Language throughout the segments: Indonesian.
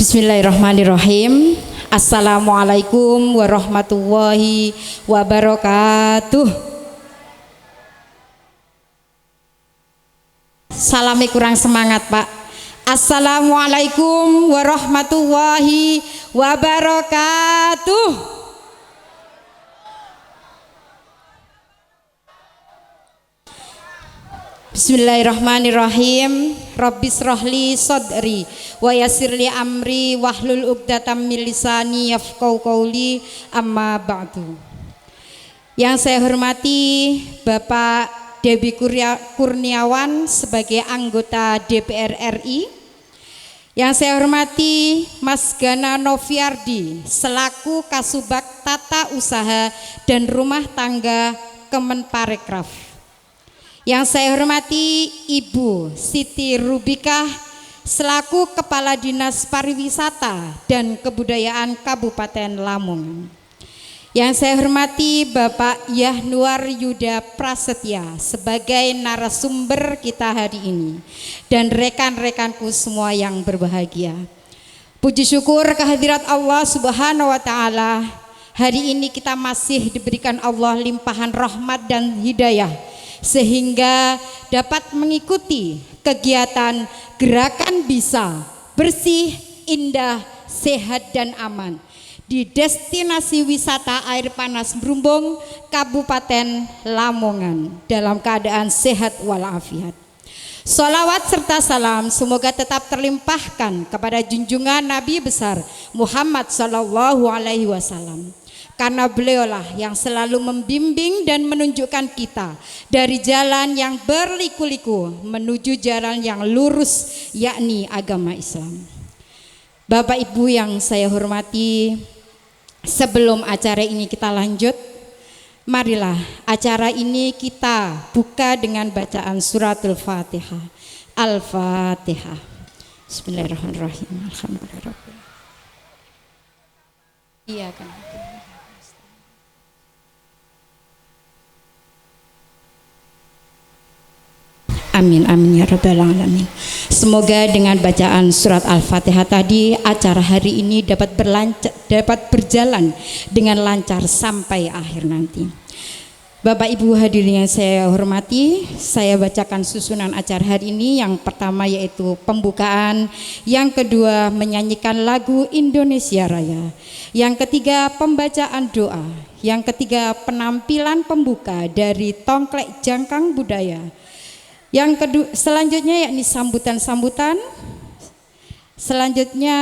Bismillahirrahmanirrahim. Assalamualaikum warahmatullahi wabarakatuh. Salami kurang semangat Pak. Assalamualaikum warahmatullahi wabarakatuh. Bismillahirrahmanirrahim. Rabbis rohli sodri wa yassirli amri wahlul uqdatam min lisani yafqahu qawli, amma ba'du. Yang saya hormati Bapak Debi Kurniawan sebagai anggota DPR RI. Yang saya hormati Mas Gana Noviardi selaku Kasubag Tata Usaha dan Rumah Tangga Kemenparekraf. Yang saya hormati Ibu Siti Rubikah selaku Kepala Dinas Pariwisata dan Kebudayaan Kabupaten Lamongan. Yang saya hormati Bapak Yahnuar Yuda Prasetya sebagai narasumber kita hari ini, dan rekan-rekanku semua yang berbahagia. Puji syukur kehadirat Allah Subhanahu wa Ta'ala. Hari ini kita masih diberikan Allah limpahan rahmat dan hidayah sehingga dapat mengikuti kegiatan gerakan bisa bersih, indah, sehat dan aman di destinasi wisata air panas Brumbung, Kabupaten Lamongan dalam keadaan sehat walafiat. Sholawat serta salam semoga tetap terlimpahkan kepada junjungan Nabi besar Muhammad Sallallahu Alaihi Wasallam. Karena beliaulah yang selalu membimbing dan menunjukkan kita dari jalan yang berliku-liku menuju jalan yang lurus, yakni agama Islam. Bapak Ibu yang saya hormati, sebelum acara ini kita lanjut, marilah acara ini kita buka dengan bacaan suratul Fatihah. Al-Fatihah. Bismillahirrahmanirrahim. Alhamdulillah. Iya kan. Amin amin ya rabbal alamin. Semoga dengan bacaan surat Al-Fatihah tadi acara hari ini dapat berjalan dengan lancar sampai akhir nanti. Bapak Ibu hadirin yang saya hormati, saya bacakan susunan acara hari ini. Yang pertama yaitu pembukaan, yang kedua menyanyikan lagu Indonesia Raya, yang ketiga pembacaan doa, yang ketiga penampilan pembuka dari Tongklek Jangkang Budaya. Yang kedua, selanjutnya yakni sambutan-sambutan. Selanjutnya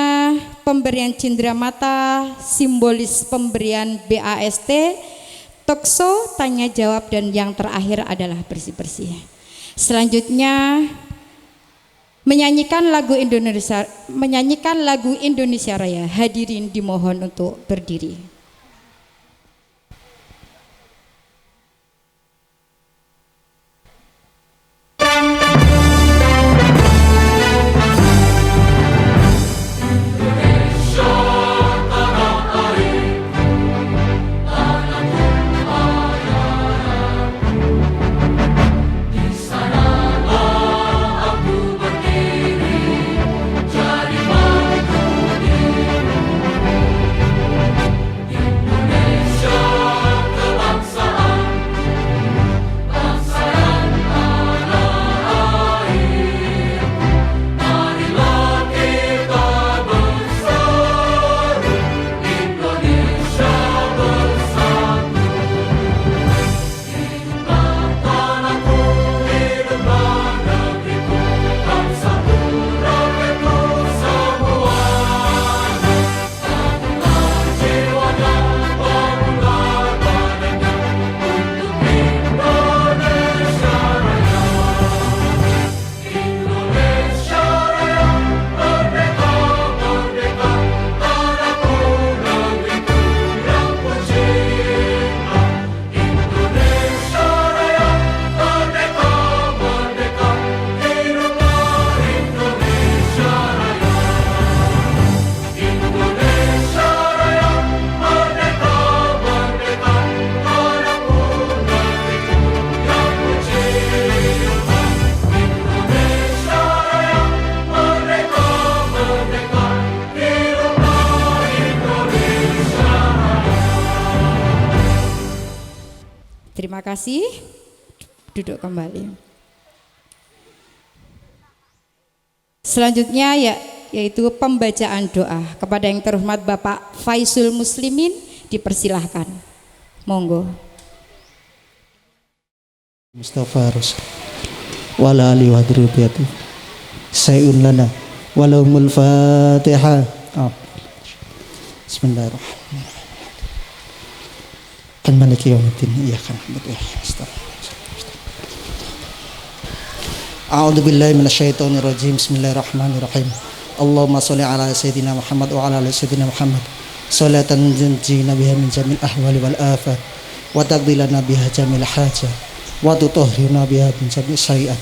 pemberian cindramata simbolis pemberian BAST, talkshow, tanya jawab, dan yang terakhir adalah bersih-bersih. Selanjutnya menyanyikan lagu Indonesia Raya. Hadirin dimohon untuk berdiri. Terima kasih. Duduk kembali. Selanjutnya yaitu pembacaan doa kepada yang terhormat Bapak Faisul Muslimin, dipersilahkan. Monggo. Mustafa Rasul wala ali wa drubiyati sayun lana walahumul fatihah. Bismillahirrahmanirrahim. Maliki yaumiddin iyyaka na'budu wa iyyaka nasta'in. A'udzu billahi minasyaitonir rajim. Bismillahirrahmanirrahim. Allahumma shalli ala sayyidina Muhammad wa ala ali sayyidina Muhammad salatan tunjina biha min jamil ahwali wal afat wa taqdilana biha jamil hajat wa tutahhiruna biha min jamil sayiat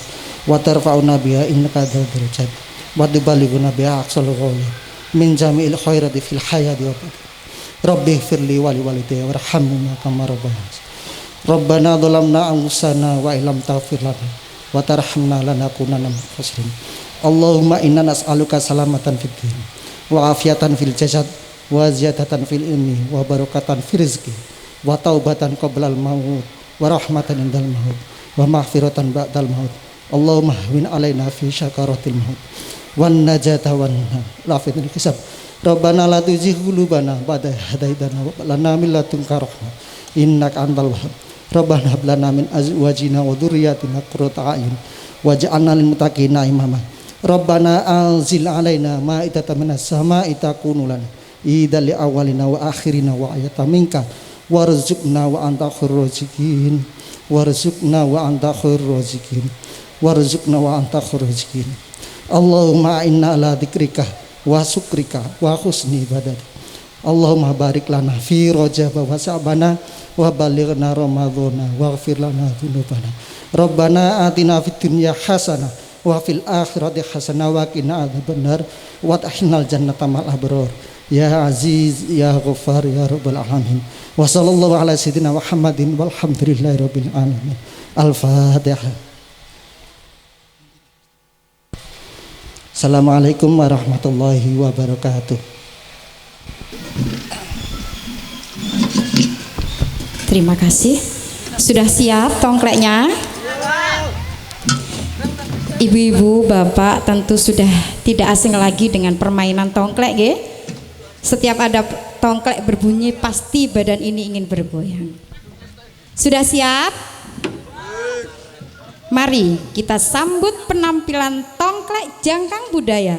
wa tarfa'una biha innaka dzul darajat wa tuballighuna biha aqsal ghaya min jamil khairati fil hayati wa rabbi firli wa li walidayya warhamhuma kama rabbayani. Rabbana dhalamna anfusana wa illam taghfir lana wa tarhamna lanakunanna minal khasirin. Allahumma inna nas'aluka salamatan fid din wa afiatan fil jasad wa ziyadatan fil ilmi wa barakatan fil rizqi wa taubatan qoblal maut wa rahmatan indal maut wa maghfiratan ba'dal maut. Allahumma hawwin alaina fi syakaratil maut wan najata wan lafitul hisab. Rabbana la tuzigh qulubana ba'da idh hadaitana wa hab lana min ladunka rahmah innaka antal wahhab. Rabbana hab lana min azwajina wa dzurriyyatina qurrata a'yun waj'alna lil muttaqina imama. Rabbana anzil alaina ma'idatan minas sama'i takunu lana idal li awwalina wa akhirina wa ayatan minka warzuqna wa anta khairur raziqin warzuqna wa anta khairur raziqin warzuqna wa anta khairur raziqin. Allahumma inna ala dzikrika wa syukrika wa husni ibadatik. Allahumma barik lana fi Rajab wa Sya'bana wa balighna Ramadhana waghfir lana dzunubana. Rabbana atina fid dunya hasanah wa fil akhirati hasanah wa qina adzabannar wa adkhilnal jannata ma'al abrar. Ya Aziz ya Ghaffar ya Rabbal alamin. Wa sallallahu ala sayyidina Muhammadin walhamdulillahi rabbil alamin. Al-Fatihah. Assalamualaikum warahmatullahi wabarakatuh. Terima kasih. Sudah siap tongkleknya? Ibu-ibu, bapak tentu sudah tidak asing lagi dengan permainan tongklek, ya? Setiap ada tongklek berbunyi pasti badan ini ingin bergoyang. Sudah siap? Mari kita sambut penampilan tongklek jangkang budaya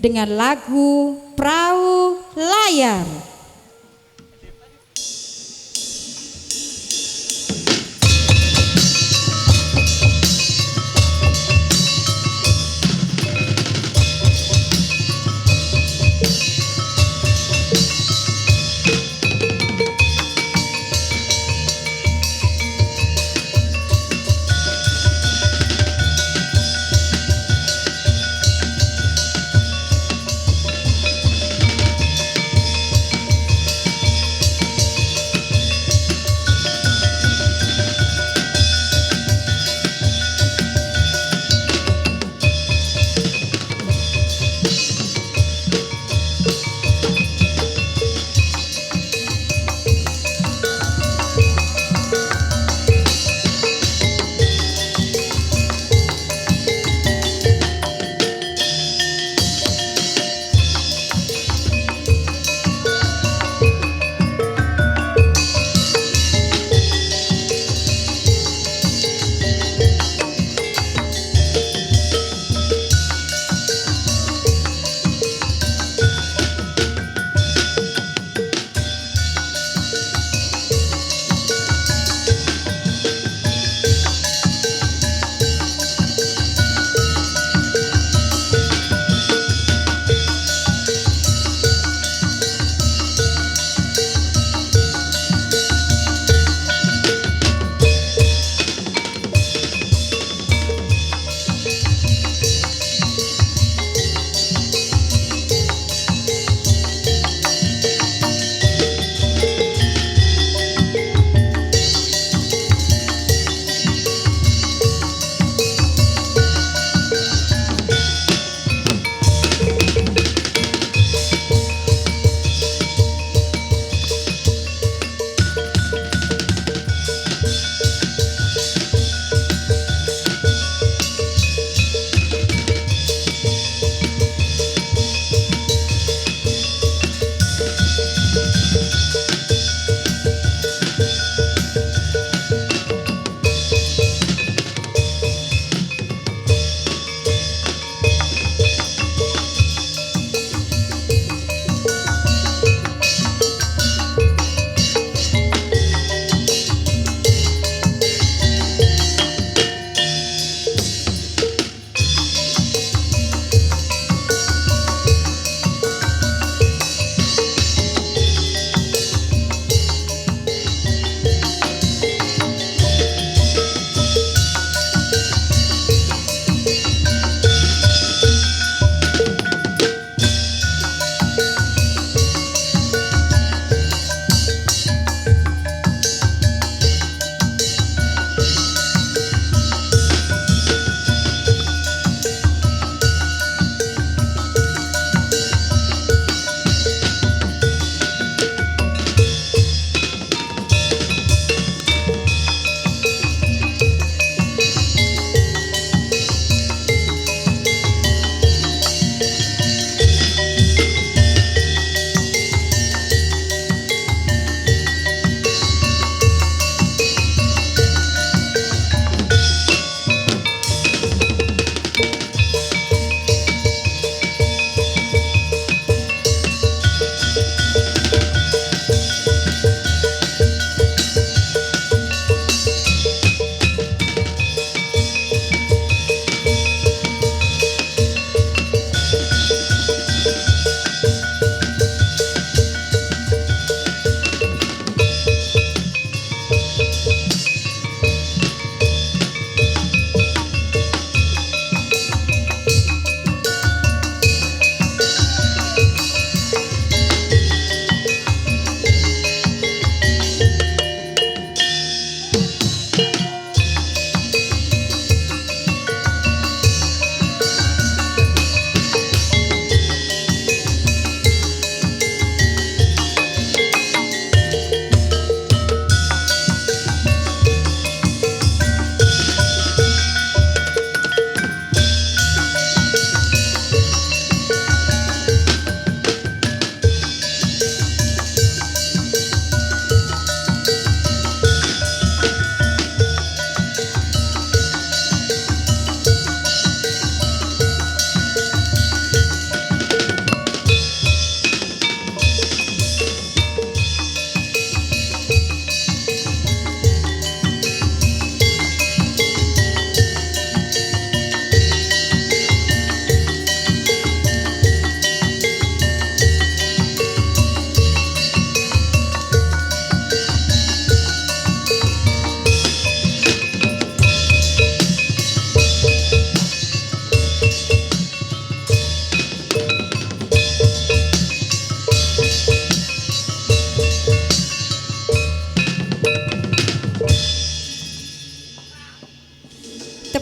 dengan lagu Perahu Layar.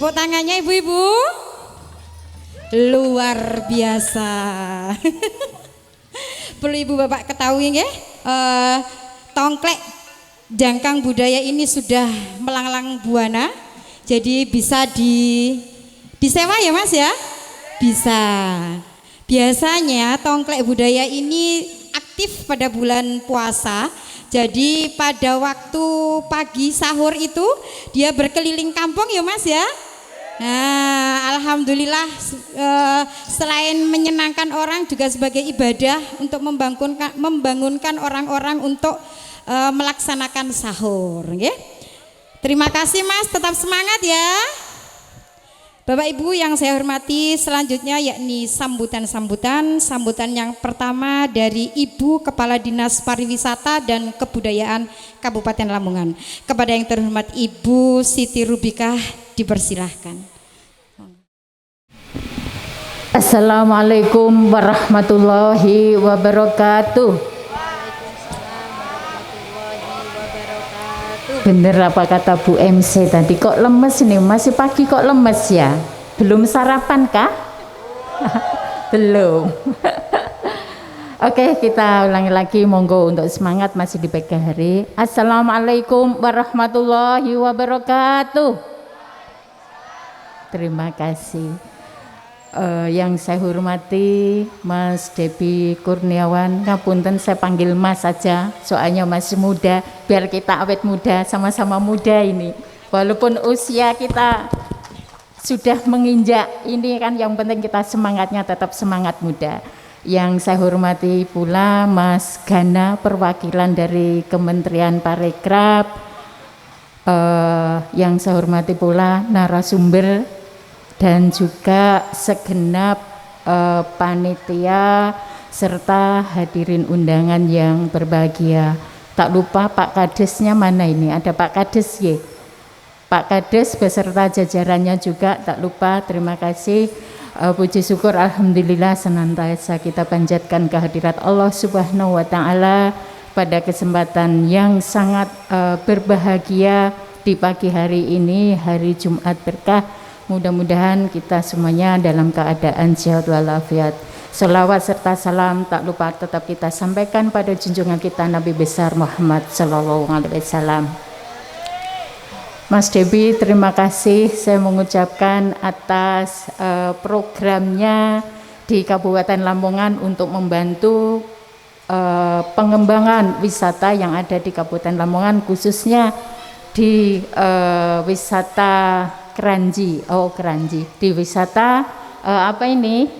Tepuk tangannya ibu-ibu. Luar biasa. Perlu ibu bapak ketahui ya, tongklek jangkang budaya ini sudah melanglang buana. Jadi bisa disewa ya mas ya? Bisa. Biasanya tongklek budaya ini aktif pada bulan puasa. Jadi pada waktu pagi sahur itu dia berkeliling kampung ya mas ya. Nah, alhamdulillah selain menyenangkan orang juga sebagai ibadah untuk membangunkan orang-orang untuk melaksanakan sahur. Ya. Terima kasih mas, tetap semangat ya. Bapak Ibu yang saya hormati, selanjutnya yakni sambutan yang pertama dari Ibu Kepala Dinas Pariwisata dan Kebudayaan Kabupaten Lamongan. Kepada yang terhormat Ibu Siti Rubikah dipersilahkan. Assalamualaikum warahmatullahi wabarakatuh. Bener apa kata Bu MC tadi, kok lemes nih, masih pagi kok lemes ya? Belum sarapan kah? Belum. Oke, kita ulangi lagi, monggo untuk semangat masih di pagi hari. Assalamualaikum warahmatullahi wabarakatuh. Terima kasih. Yang saya hormati Mas Debi Kurniawan, ngapunten saya panggil Mas saja, soalnya masih muda, biar kita awet muda, sama-sama muda ini. Walaupun usia kita sudah menginjak, ini kan yang penting kita semangatnya tetap semangat muda. Yang saya hormati pula Mas Gana, perwakilan dari Kementerian Parekraf. Yang saya hormati pula narasumber dan juga segenap panitia serta hadirin undangan yang berbahagia. Tak lupa Pak Kadesnya mana ini? Ada Pak Kades ya? Pak Kades beserta jajarannya juga tak lupa. Terima kasih. Puji syukur alhamdulillah senantiasa kita panjatkan kehadirat Allah Subhanahu wa taala pada kesempatan yang sangat berbahagia di pagi hari ini, hari Jumat berkah. Mudah-mudahan kita semuanya dalam keadaan sehat walafiat. Selawat serta salam tak lupa tetap kita sampaikan pada junjungan kita Nabi besar Muhammad sallallahu alaihi wasallam. Mas Debi, terima kasih saya mengucapkan atas programnya di Kabupaten Lamongan untuk membantu pengembangan wisata yang ada di Kabupaten Lamongan, khususnya di wisata Keranji, di wisata apa ini?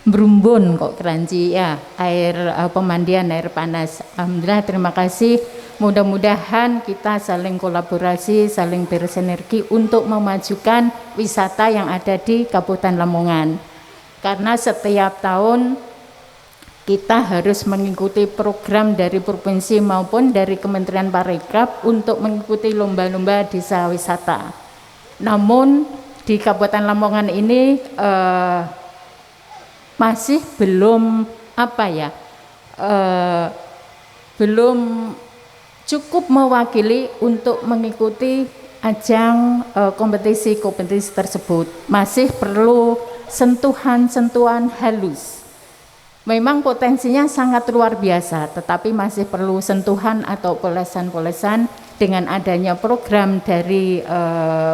Berumbun kok Keranji ya, air pemandian air panas. Alhamdulillah, terima kasih. Mudah-mudahan kita saling kolaborasi, saling bersinergi untuk memajukan wisata yang ada di Kabupaten Lamongan. Karena setiap tahun kita harus mengikuti program dari provinsi maupun dari Kementerian Parekraf untuk mengikuti lomba-lomba desa wisata. Namun di Kabupaten Lamongan ini masih belum belum cukup mewakili untuk mengikuti ajang kompetisi tersebut. Masih perlu sentuhan-sentuhan halus. Memang potensinya sangat luar biasa, tetapi masih perlu sentuhan atau polesan-polesan. Dengan adanya program dari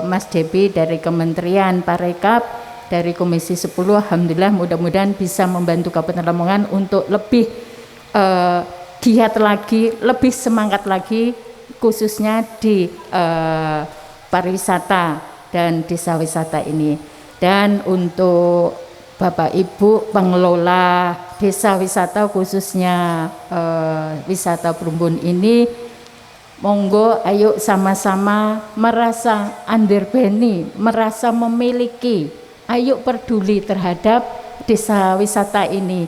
Mas Debi dari Kementerian Parekraf, dari Komisi 10, alhamdulillah mudah-mudahan bisa membantu Kabupaten Lamongan untuk lebih giat lagi, lebih semangat lagi, khususnya di pariwisata dan desa wisata ini. Dan untuk Bapak Ibu pengelola desa wisata, khususnya wisata Berumbun ini, monggo ayo sama-sama merasa underbeni, merasa memiliki, ayo peduli terhadap desa wisata ini.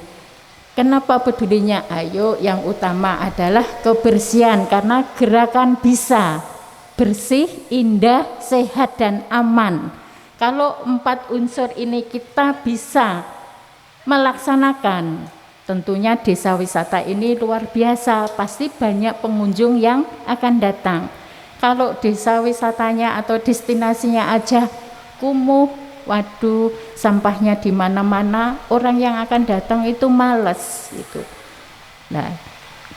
Kenapa pedulinya? Ayo, yang utama adalah kebersihan, karena gerakan bisa bersih, indah, sehat dan aman. Kalau 4 unsur ini kita bisa melaksanakan, tentunya desa wisata ini luar biasa, pasti banyak pengunjung yang akan datang. Kalau desa wisatanya atau destinasinya aja kumuh, waduh, sampahnya di mana-mana, orang yang akan datang itu males gitu. Nah,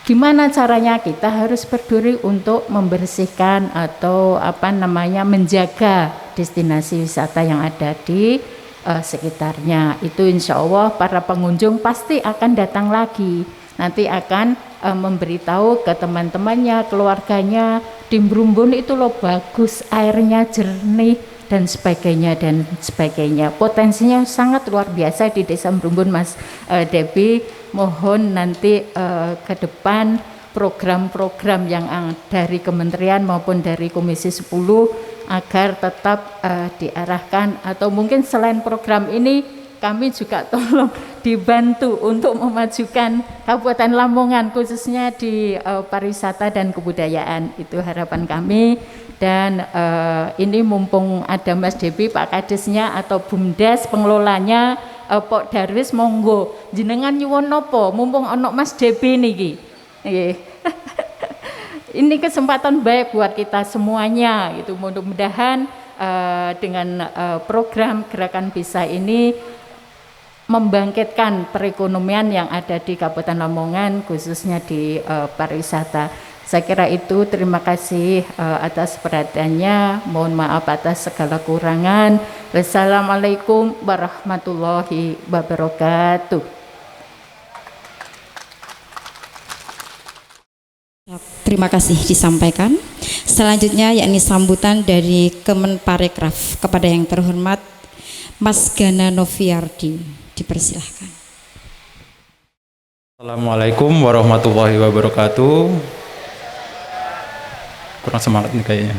gimana caranya? Kita harus peduli untuk membersihkan atau menjaga destinasi wisata yang ada di sekitarnya. Itu insya Allah para pengunjung pasti akan datang lagi. Nanti akan memberitahu ke teman-temannya, keluarganya, di Mrumbun itu loh bagus, airnya jernih dan sebagainya. Potensinya sangat luar biasa di Desa Mrumbun, Mas Debbie. Mohon nanti ke depan program-program yang dari kementerian maupun dari Komisi 10 agar tetap diarahkan, atau mungkin selain program ini kami juga tolong dibantu untuk memajukan Kabupaten Lamongan khususnya di pariwisata dan kebudayaan. Itu harapan kami. Dan ini mumpung ada Mas Debbie, Pak Kadesnya atau Bumdes pengelolanya, Pok Darwis, monggo jenengan nyuwun napa mumpung ana Mas Debbie niki. Ini kesempatan baik buat kita semuanya gitu. Mudah-mudahan dengan program Gerakan Bisa ini membangkitkan perekonomian yang ada di Kabupaten Lamongan khususnya di pariwisata. Saya kira itu. Terima kasih atas perhatiannya. Mohon maaf atas segala kurangan. Wassalamualaikum warahmatullahi wabarakatuh. Terima kasih disampaikan. Selanjutnya yakni sambutan dari Kemenparekraf kepada yang terhormat Mas Gana Noviardi. Dipersilahkan. Assalamualaikum warahmatullahi wabarakatuh. Kurang semangat nih kayaknya.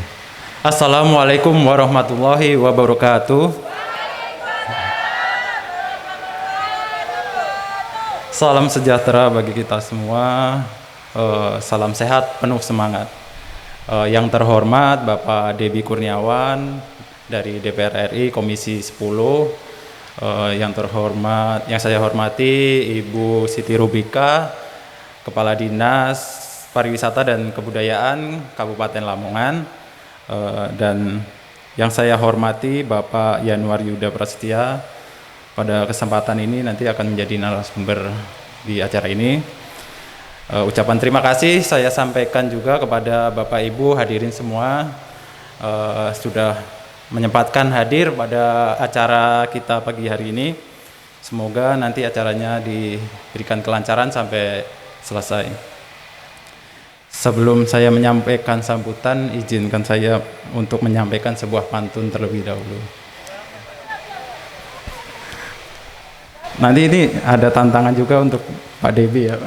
Assalamualaikum warahmatullahi wabarakatuh. Salam sejahtera bagi kita semua. Salam sehat, penuh semangat. Yang terhormat Bapak Debbie Kurniawan dari DPR RI Komisi 10. Yang terhormat, yang saya hormati Ibu Siti Rubika, Kepala Dinas Pariwisata dan Kebudayaan Kabupaten Lamongan, dan yang saya hormati Bapak Yanuar Yuda Prasetya. Pada kesempatan ini nanti akan menjadi narasumber di acara ini. Ucapan terima kasih saya sampaikan juga kepada Bapak Ibu hadirin semua sudah menyempatkan hadir pada acara kita pagi hari ini. Semoga nanti acaranya diberikan kelancaran sampai selesai. Sebelum saya menyampaikan sambutan, izinkan saya untuk menyampaikan sebuah pantun terlebih dahulu. Nanti ini ada tantangan juga untuk Pak Debbie ya.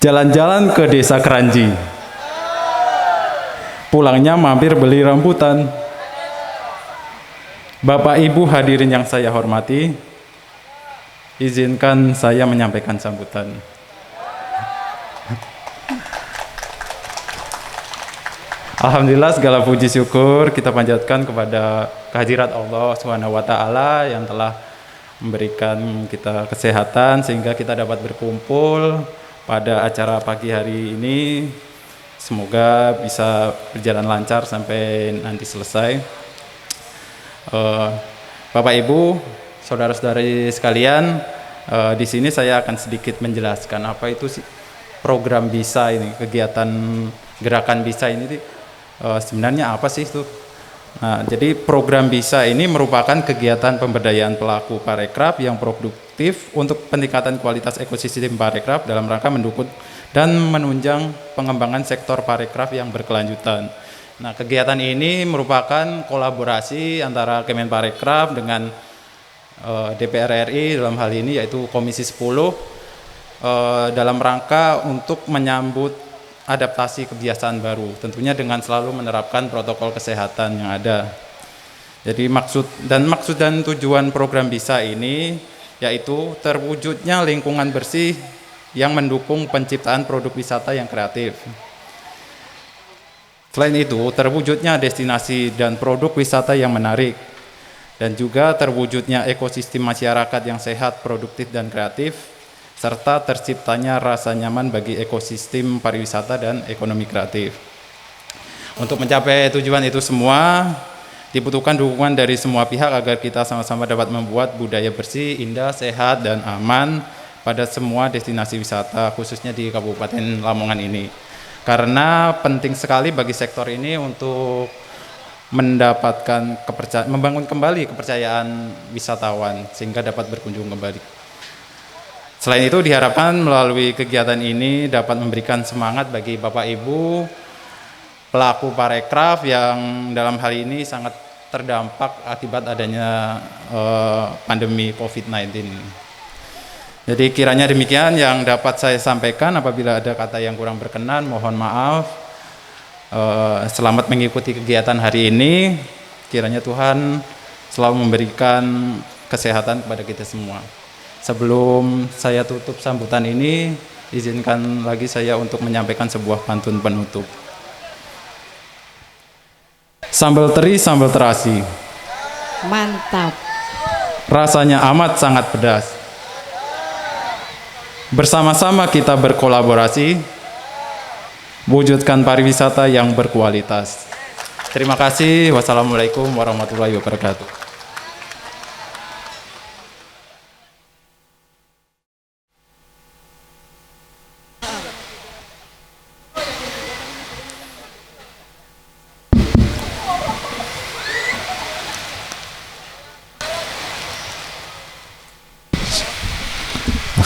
Jalan-jalan ke Desa Keranji, pulangnya mampir beli rambutan. Bapak Ibu hadirin yang saya hormati, izinkan saya menyampaikan sambutan. Alhamdulillah segala puji syukur kita panjatkan kepada kehadirat Allah SWT yang telah memberikan kita kesehatan sehingga kita dapat berkumpul pada acara pagi hari ini. Semoga bisa berjalan lancar sampai nanti selesai. Bapak Ibu, saudara-saudari sekalian, di sini saya akan sedikit menjelaskan apa itu sih program Bisa ini, kegiatan Gerakan Bisa ini sebenarnya apa sih itu? Nah, jadi program Bisa ini merupakan kegiatan pemberdayaan pelaku parekraf yang produktif untuk peningkatan kualitas ekosistem parekraf dalam rangka mendukung dan menunjang pengembangan sektor parekraf yang berkelanjutan. Nah, kegiatan ini merupakan kolaborasi antara Kemenparekraf dengan DPR RI dalam hal ini yaitu Komisi 10 dalam rangka untuk menyambut adaptasi kebiasaan baru, tentunya dengan selalu menerapkan protokol kesehatan yang ada. Jadi maksud dan tujuan program Bisa ini yaitu terwujudnya lingkungan bersih yang mendukung penciptaan produk wisata yang kreatif. Selain itu, terwujudnya destinasi dan produk wisata yang menarik, dan juga terwujudnya ekosistem masyarakat yang sehat, produktif, dan kreatif, serta terciptanya rasa nyaman bagi ekosistem pariwisata dan ekonomi kreatif. Untuk mencapai tujuan itu semua, dibutuhkan dukungan dari semua pihak agar kita sama-sama dapat membuat budaya bersih, indah, sehat, dan aman pada semua destinasi wisata, khususnya di Kabupaten Lamongan ini. Karena penting sekali bagi sektor ini untuk mendapatkan membangun kembali kepercayaan wisatawan sehingga dapat berkunjung kembali. Selain itu diharapkan melalui kegiatan ini dapat memberikan semangat bagi Bapak Ibu pelaku parekraf yang dalam hal ini sangat terdampak akibat adanya pandemi COVID-19. Jadi kiranya demikian yang dapat saya sampaikan. Apabila ada kata yang kurang berkenan, mohon maaf. Selamat mengikuti kegiatan hari ini. Kiranya Tuhan selalu memberikan kesehatan kepada kita semua. Sebelum saya tutup sambutan ini, izinkan lagi saya untuk menyampaikan sebuah pantun penutup. Sambal teri, sambal terasi. Mantap. Rasanya amat sangat pedas. Bersama-sama kita berkolaborasi, wujudkan pariwisata yang berkualitas. Terima kasih. Wassalamualaikum warahmatullahi wabarakatuh.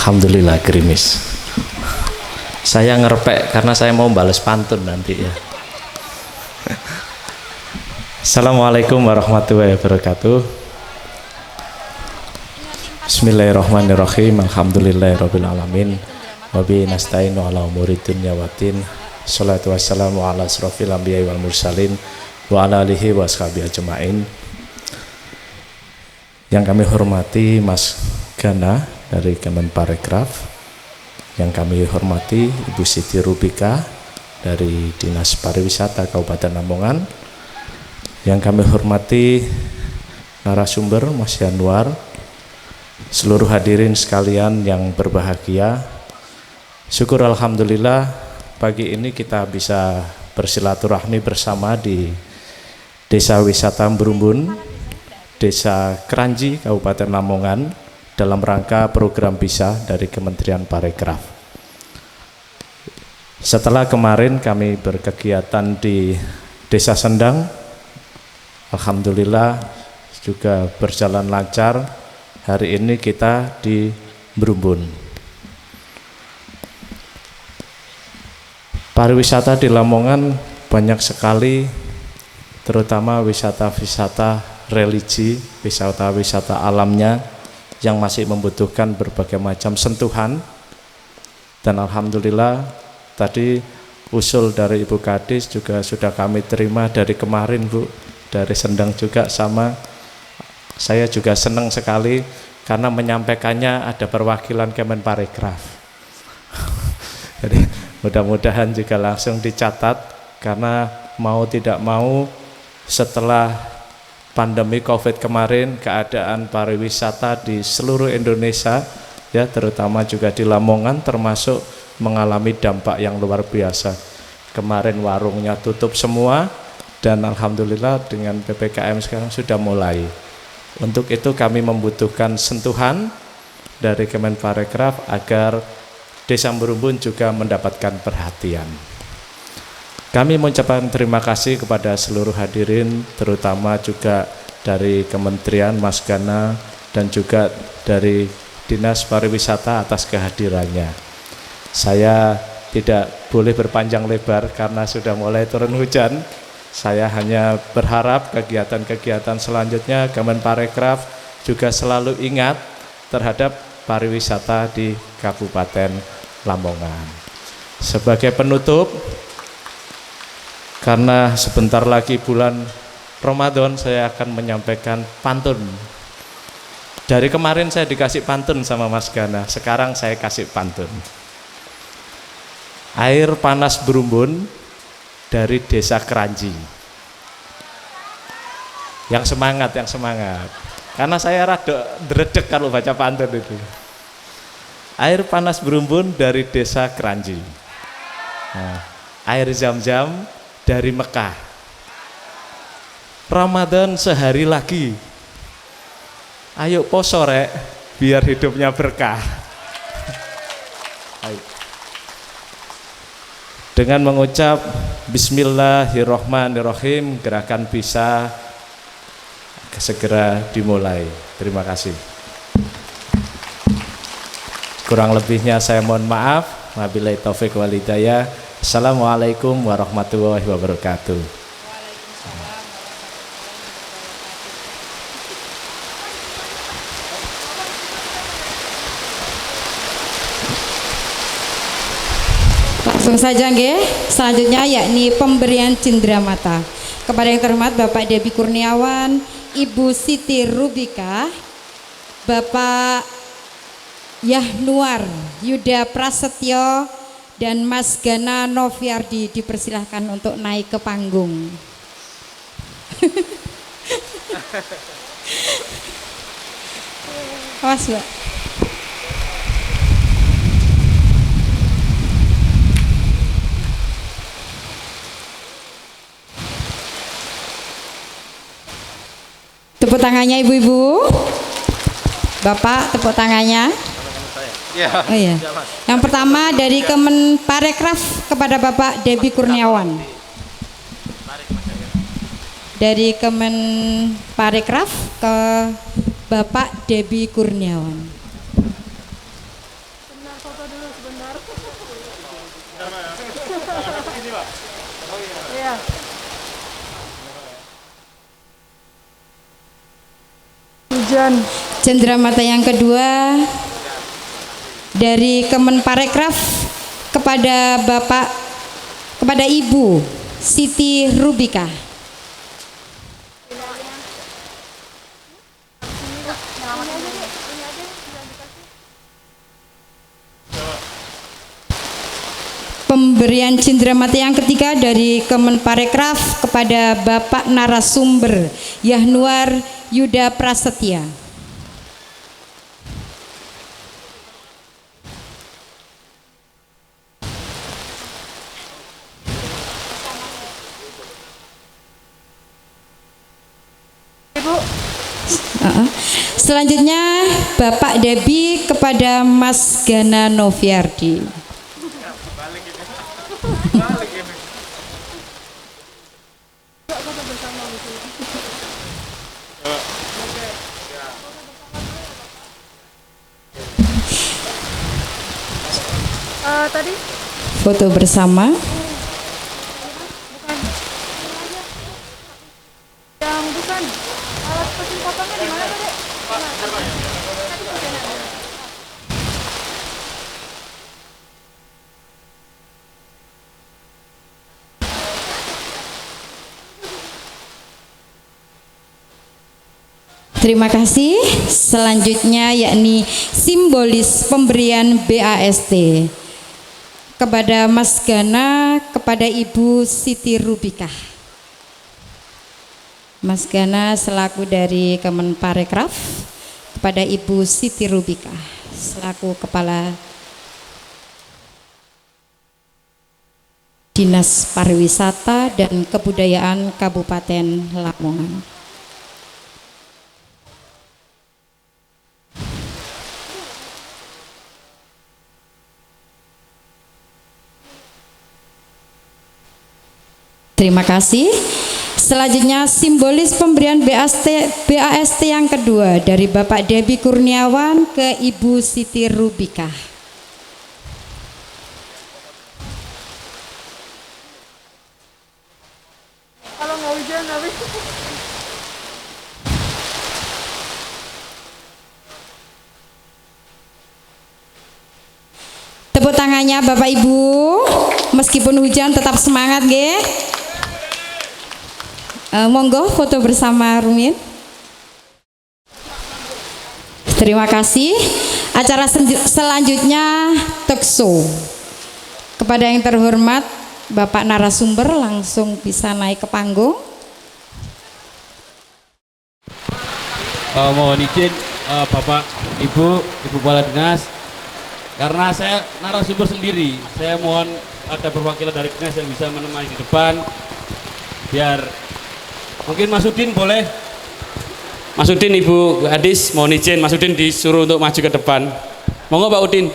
Alhamdulillah gerimis. Saya ngerepek karena saya mau balas pantun nanti ya. Assalamualaikum warahmatullahi wabarakatuh. Bismillahirrahmanirrahim. Alhamdulillahirabbil alamin. Wa bihi nasta'inu ala umuri dunya waddin. Shalatu wassalamu ala asrofil anbiya'i wal mursalin wa ala alihi wa ashabihi ajmain. Yang kami hormati Mas Gana dari Kemenparekraf, yang kami hormati Ibu Siti Rubika dari Dinas Pariwisata Kabupaten Lamongan, yang kami hormati narasumber Mas Yanuar, seluruh hadirin sekalian yang berbahagia. Syukur alhamdulillah pagi ini kita bisa bersilaturahmi bersama di Desa Wisata Berumbun, Desa Kranji, Kabupaten Lamongan, dalam rangka program BISA dari Kementerian Parekraf. Setelah kemarin kami berkegiatan di Desa Sendang, alhamdulillah juga berjalan lancar. Hari ini kita di Berumbun. Pariwisata di Lamongan banyak sekali, terutama wisata-wisata religi, wisata-wisata alamnya yang masih membutuhkan berbagai macam sentuhan. Dan alhamdulillah tadi usul dari Ibu Kadis juga sudah kami terima dari kemarin, Bu, dari Sendang juga sama. Saya juga senang sekali karena menyampaikannya ada perwakilan Kemenparekraf. Jadi mudah-mudahan juga langsung dicatat, karena mau tidak mau setelah pandemi COVID kemarin, keadaan pariwisata di seluruh Indonesia, ya terutama juga di Lamongan, termasuk mengalami dampak yang luar biasa. Kemarin warungnya tutup semua, dan alhamdulillah dengan PPKM sekarang sudah mulai. Untuk itu kami membutuhkan sentuhan dari Kemenparekraf agar Desa Berumbun juga mendapatkan perhatian. Kami mengucapkan terima kasih kepada seluruh hadirin, terutama juga dari Kementerian Mas Gana dan juga dari Dinas Pariwisata atas kehadirannya. Saya tidak boleh berpanjang lebar karena sudah mulai turun hujan. Saya hanya berharap kegiatan-kegiatan selanjutnya Kemenparekraf juga selalu ingat terhadap pariwisata di Kabupaten Lamongan. Sebagai penutup, karena sebentar lagi bulan Ramadan, saya akan menyampaikan pantun. Dari kemarin saya dikasih pantun sama Mas Gana, sekarang saya kasih pantun. Air panas Berumbun dari Desa Kranji. Yang semangat, yang semangat. Karena saya rada dredeg kalau baca pantun itu. Air panas berumbun dari desa Kranji. Nah, air zam-zam dari Mekah. Ramadan sehari lagi. Ayo poso rek, biar hidupnya berkah. Ayo. Dengan mengucap Bismillahirrohmanirrohim, gerakan bisa segera dimulai. Terima kasih. Kurang lebihnya saya mohon maaf. Wabillahi taufik wal hidayah. Assalamualaikum warahmatullahi wabarakatuh. Langsung saja nggih. Selanjutnya yakni pemberian cindramata kepada yang terhormat Bapak Debi Kurniawan, Ibu Siti Rubika, Bapak Yahnuar Yuda Prasetyo, dan Mas Gana Noviardi dipersilahkan untuk naik ke panggung. Awas, Mbak. Tepuk tangannya ibu-ibu. Bapak tepuk tangannya. Oh iya. Yang pertama dari Kemenparekraf kepada Bapak Debi Kurniawan. Dari Kemenparekraf ke Bapak Debi Kurniawan. Foto dulu sebentar. Hujan. Cendramata yang kedua dari Kemenparekraf kepada Ibu Siti Rubika. Pemberian cindramata yang ketiga dari Kemenparekraf kepada Bapak narasumber Yahnuar Yuda Prasetya. Selanjutnya Bapak Debi kepada Mas Gana Noviardi. Tadi Foto bersama. yang bukan alat pesen fotonya di mana tadi? Terima kasih. Selanjutnya yakni simbolis pemberian BAST kepada Mas Gana kepada Ibu Siti Rubika. Mas Gana selaku dari Kemenparekraf kepada Ibu Siti Rubika selaku Kepala Dinas Pariwisata dan Kebudayaan Kabupaten Lamongan. Terima kasih. Selanjutnya simbolis pemberian BAST yang kedua dari Bapak Debi Kurniawan ke Ibu Siti Rubika. Kalau nggak hujan habis. Tepuk tangannya Bapak Ibu. Meskipun hujan tetap semangat nggih. Monggo foto bersama Rumin. Terima kasih. Acara selanjutnya talk show. Kepada yang terhormat Bapak narasumber langsung bisa naik ke panggung. Mohon izin Bapak, Ibu Kepala Dinas, Karena saya narasumber sendiri, saya mohon ada perwakilan dari PNS yang bisa menemani di depan, biar mungkin Mas Udin boleh. Mas Udin, Ibu Hadis, mohon izin Mas Udin disuruh untuk maju ke depan. Monggo Pak Udin.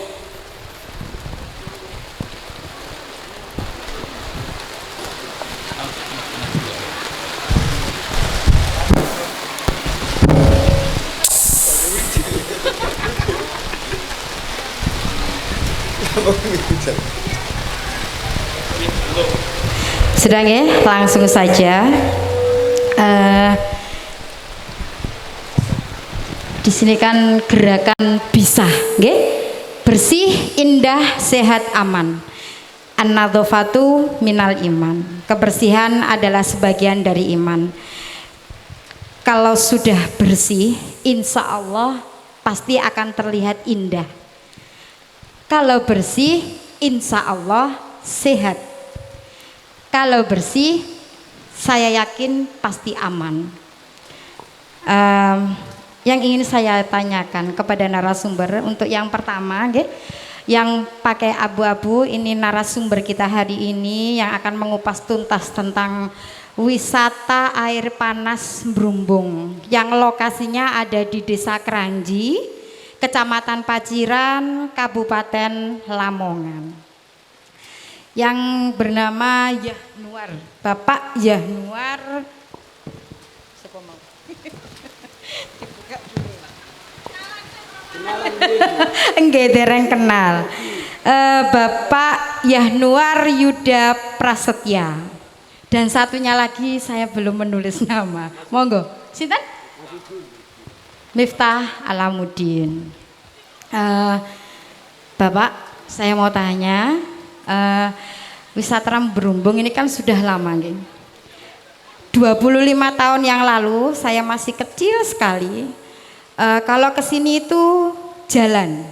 Sedang ya, langsung saja. Di sini kan gerakan bisa, nggih? Bersih, indah, sehat, aman. An-nadzafatu minal iman. Kebersihan adalah sebagian dari iman. Kalau sudah bersih, insya Allah pasti akan terlihat indah. Kalau bersih, insya Allah sehat. Kalau bersih, saya yakin pasti aman. Yang ingin saya tanyakan kepada narasumber untuk yang pertama, yang pakai abu-abu, ini narasumber kita hari ini yang akan mengupas tuntas tentang wisata air panas Brumbung yang lokasinya ada di Desa Kranji, Kecamatan Paciran, Kabupaten Lamongan, yang bernama Yahnuar, Bapak Yahnuar. Enggak dereng kenal. Bapak Yahnuar Yuda Prasetya. Dan satunya lagi saya belum menulis nama. Monggo. Sinten? Miftah Alamuddin. Bapak, saya mau tanya, wisata Brumbung ini kan sudah lama, nggih. 25 tahun yang lalu saya masih kecil sekali. Kalau ke sini itu jalan,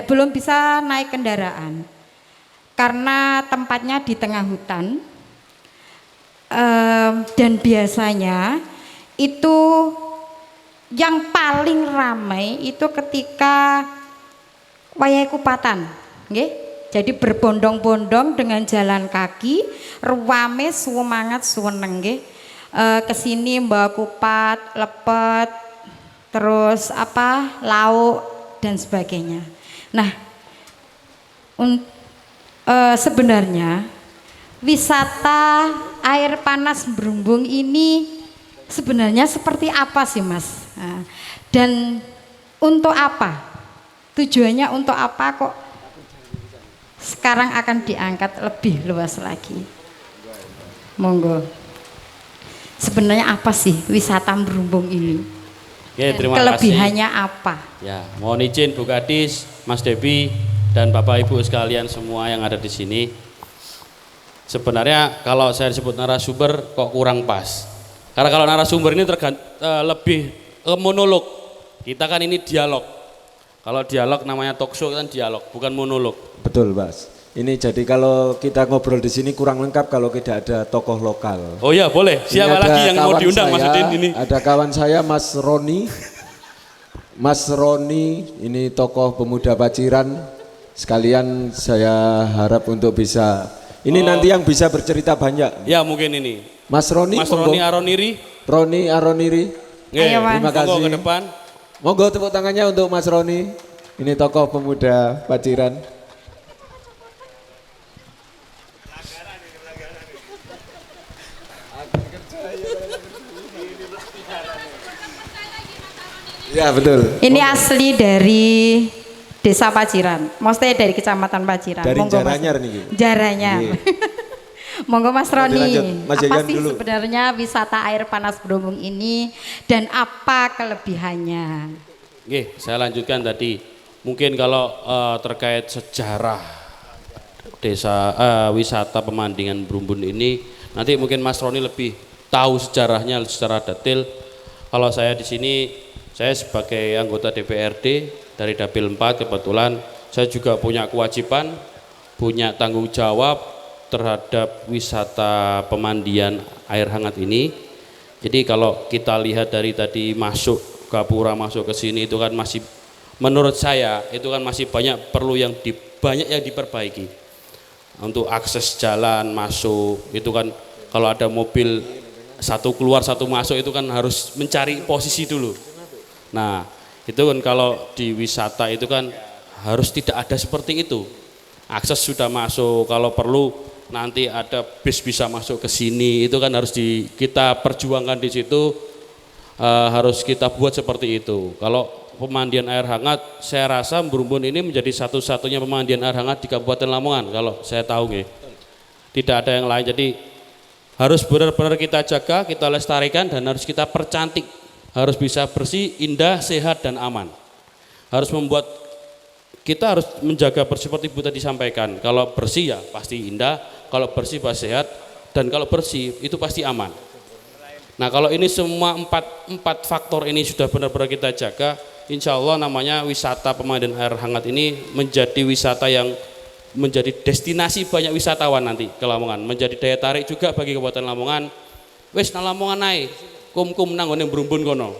belum bisa naik kendaraan karena tempatnya di tengah hutan. Dan biasanya itu yang paling ramai itu ketika wayai kupatan, nggih. Jadi berbondong-bondong dengan jalan kaki, ruame semangat suweneng nggih. Kesini bawa kupat, lepet, terus lauk dan sebagainya. Nah, sebenarnya wisata air panas Brumbung ini sebenarnya seperti apa sih, Mas? Dan untuk apa? Tujuannya untuk apa kok sekarang akan diangkat lebih luas lagi? Monggo. Sebenarnya apa sih wisata Brumbung ini? Oke, terima kelebihannya kasih. apa? Ya, mohon izin Bu Kadis, Mas Debi, dan Bapak Ibu sekalian semua yang ada di sini. Sebenarnya kalau saya disebut narasumber kok kurang pas. Karena kalau narasumber ini lebih ke monolog. Kita kan ini dialog. Kalau dialog namanya talk show kan dialog, bukan monolog. Betul, Mas. Ini jadi kalau kita ngobrol di sini kurang lengkap kalau tidak ada tokoh lokal. Oh ya, boleh. Siapa lagi yang mau diundang, Mas Udin ini? Ada kawan saya, Mas Roni. Mas Roni ini tokoh pemuda Paciran. Sekalian saya harap untuk bisa ini nanti yang bisa bercerita banyak. Ya, mungkin ini. Mas Roni. Mas Roni Aroniri. Roni Aroniri. Ayo, terima kasih. Monggo ke depan. Monggo tepuk tangannya untuk Mas Roni. Ini tokoh pemuda Paciran. Ya, betul. Ini asli dari Desa Paciran, maksudnya dari Kecamatan Paciran. Dari Monggo, Jaranyar Mas. nih. Jaranyar. Monggo Mas Roni, Mas apa Yayan sih dulu. sebenarnya wisata air panas Brumbung ini dan apa kelebihannya? Oke, saya lanjutkan tadi. Mungkin kalau terkait sejarah desa wisata pemandian Brumbung ini, nanti mungkin Mas Roni lebih tahu sejarahnya secara detail. Kalau saya di sini, saya sebagai anggota DPRD dari Dapil 4 kebetulan saya juga punya kewajiban, punya tanggung jawab terhadap wisata pemandian air hangat ini. Jadi kalau kita lihat dari tadi masuk Gapura masuk ke sini itu kan masih menurut saya itu kan masih banyak yang diperbaiki. Untuk akses jalan masuk itu kan kalau ada mobil satu keluar satu masuk itu kan harus mencari posisi dulu. Nah, itu kan kalau di wisata itu kan harus tidak ada seperti itu. Akses sudah masuk, kalau perlu nanti ada bis bisa masuk ke sini, itu kan harus kita perjuangkan di situ, harus kita buat seperti itu. Kalau pemandian air hangat, saya rasa Brumbun ini menjadi satu-satunya pemandian air hangat di Kabupaten Lamongan, kalau saya tahu nggih. Tidak ada yang lain, jadi harus benar-benar kita jaga, kita lestarikan dan harus kita percantik. Harus bisa bersih, indah, sehat dan aman. Kita harus menjaga seperti Ibu tadi sampaikan. Kalau bersih ya pasti indah, kalau bersih pasti sehat, dan kalau bersih itu pasti aman. Nah, kalau ini semua empat faktor ini sudah benar-benar kita jaga, insya Allah namanya wisata pemandian air hangat ini menjadi wisata yang menjadi destinasi banyak wisatawan nanti ke Lamongan, menjadi daya tarik juga bagi Kabupaten Lamongan. Wis nang Lamongan ae, kum nang ngene Brumbun kono.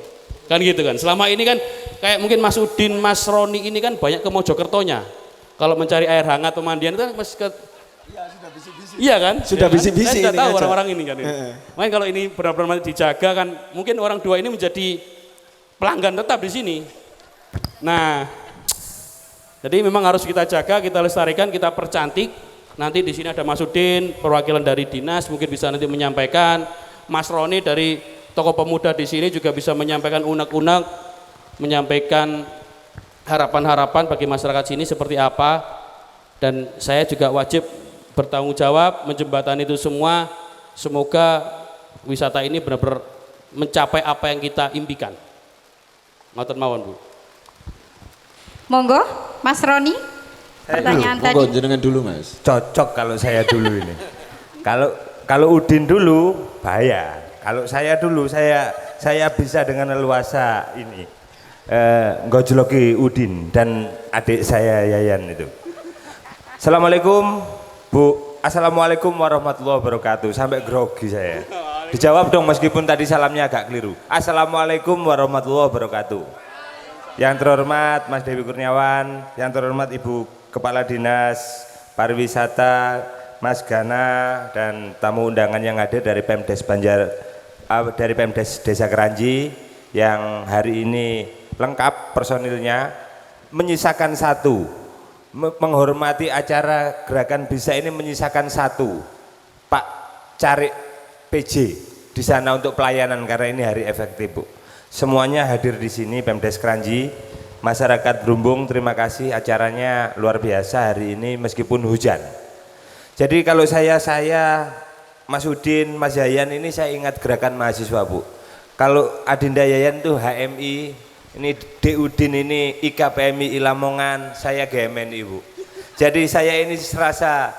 Kan gitu kan. Selama ini kan kayak mungkin Mas Udin, Mas Roni ini kan banyak ke Mojokertonya. Kalau mencari air hangat pemandian itu kan iya kan? Sudah bisi-bisi Saya ini tahu aja. orang-orang ini kan. Makanya kalau ini benar-benar dijaga kan mungkin orang dua ini menjadi pelanggan tetap di sini. Nah, jadi memang harus kita jaga, kita lestarikan, kita percantik. Nanti di sini ada Mas Udin, perwakilan dari dinas mungkin bisa nanti menyampaikan. Mas Roni dari tokoh pemuda di sini juga bisa menyampaikan unek-unek, menyampaikan harapan-harapan bagi masyarakat sini seperti apa. Dan saya juga wajib bertanggung jawab menjembatani itu semua. Semoga wisata ini benar-benar mencapai apa yang kita impikan. Matur mawon, Bu. Monggo, Mas Roni. Pertanyaan tadi. Monggo jenengan dulu, Mas. Cocok kalau saya dulu ini. Kalau Udin dulu bahaya. Kalau saya dulu saya bisa dengan leluasa ini ngojloki Udin dan adik saya Yayan itu. Assalamualaikum Bu. Assalamualaikum warahmatullahi wabarakatuh. Sampai grogi saya. Dijawab dong meskipun tadi salamnya agak keliru. Assalamualaikum warahmatullahi wabarakatuh. Yang terhormat Mas Dewi Kurniawan, yang terhormat Ibu Kepala Dinas Pariwisata, Mas Gana dan tamu undangan yang ada dari dari Pemdes Desa Keranji yang hari ini lengkap personilnya, menyisakan satu, menghormati acara gerakan bisa ini menyisakan satu, Pak cari PJ di sana untuk pelayanan karena ini hari efektif, Bu. Semuanya hadir di sini Pemdes Keranji, masyarakat Brumbung terima kasih, acaranya luar biasa hari ini meskipun hujan. Jadi kalau saya Mas Udin, Mas Yayan ini saya ingat gerakan mahasiswa, Bu. Kalau Adinda Yayan tuh HMI, ini Udin ini IKPMI Lamongan, saya GMNI, Bu. Jadi saya ini serasa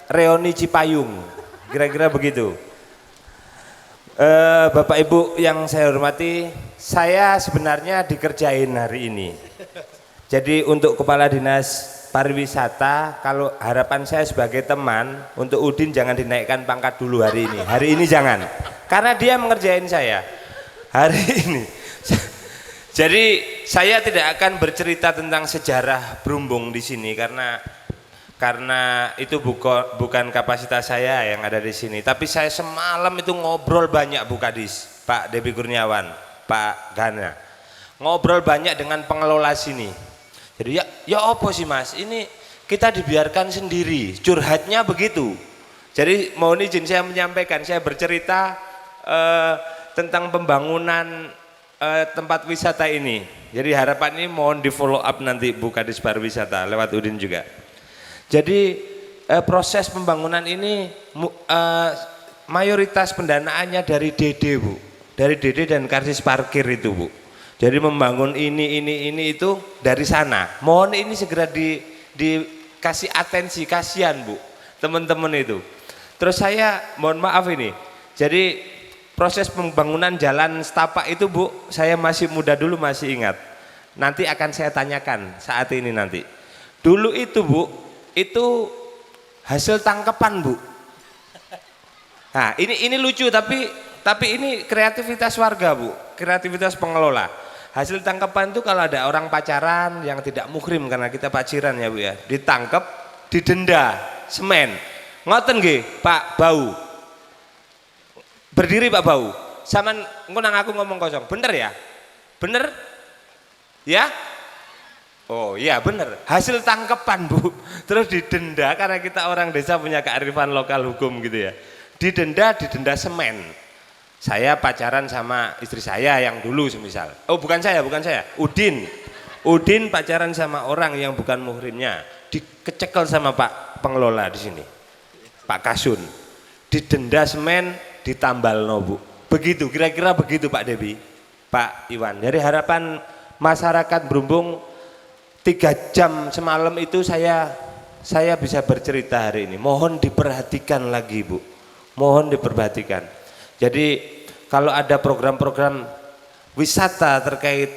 reuni Cipayung, kira-kira begitu. Bapak Ibu yang saya hormati, saya sebenarnya dikerjain hari ini. Jadi untuk Kepala Dinas Pariwisata, kalau harapan saya sebagai teman, untuk Udin jangan dinaikkan pangkat dulu hari ini. Hari ini jangan, karena dia mengerjain saya hari ini. Jadi saya tidak akan bercerita tentang sejarah Brumbung di sini karena itu bukan kapasitas saya yang ada di sini. Tapi saya semalam itu ngobrol banyak, Bu Kadis, Pak Dewi Kurniawan, Pak Gana, ngobrol banyak dengan pengelola sini. Jadi ya apa sih Mas, ini kita dibiarkan sendiri, curhatnya begitu. Jadi mohon izin saya menyampaikan, saya bercerita tentang pembangunan tempat wisata ini. Jadi harapan ini mohon di follow up nanti Bu Kadis Pariwisata lewat Udin juga. Jadi proses pembangunan ini mayoritas pendanaannya dari DD, Bu, dari DD dan karcis parkir itu, Bu. Jadi membangun ini itu dari sana. Mohon ini segera dikasih atensi, kasihan, Bu, teman-teman itu. Terus saya mohon maaf ini. Jadi proses pembangunan jalan setapak itu, Bu, saya masih muda dulu masih ingat. Nanti akan saya tanyakan saat ini nanti. Dulu itu, Bu, itu hasil tangkapan, Bu. Nah, ini lucu tapi ini kreativitas warga, Bu, kreativitas pengelola. Hasil tangkapan itu kalau ada orang pacaran yang tidak muhrim karena kita paciran ya Bu ya, ditangkap, didenda semen. Ngoten nggih Pak Bau. Berdiri Pak Bau. Saman ngunang aku ngomong kosong. Bener ya? Bener? Ya? Oh iya bener. Hasil tangkapan Bu. Terus didenda karena kita orang desa punya kearifan lokal hukum gitu ya. Didenda semen. Saya pacaran sama istri saya yang dulu semisal. Oh bukan saya. Udin pacaran sama orang yang bukan muhrimnya. Dikecekel sama Pak pengelola di sini. Pak Kasun. Didenda semen, ditambal no Bu. Begitu, kira-kira begitu Pak Debi. Pak Iwan. Dari harapan masyarakat Brumbung 3 jam semalam itu saya bisa bercerita hari ini. Mohon diperhatikan lagi Bu. Mohon diperhatikan. Jadi kalau ada program-program wisata terkait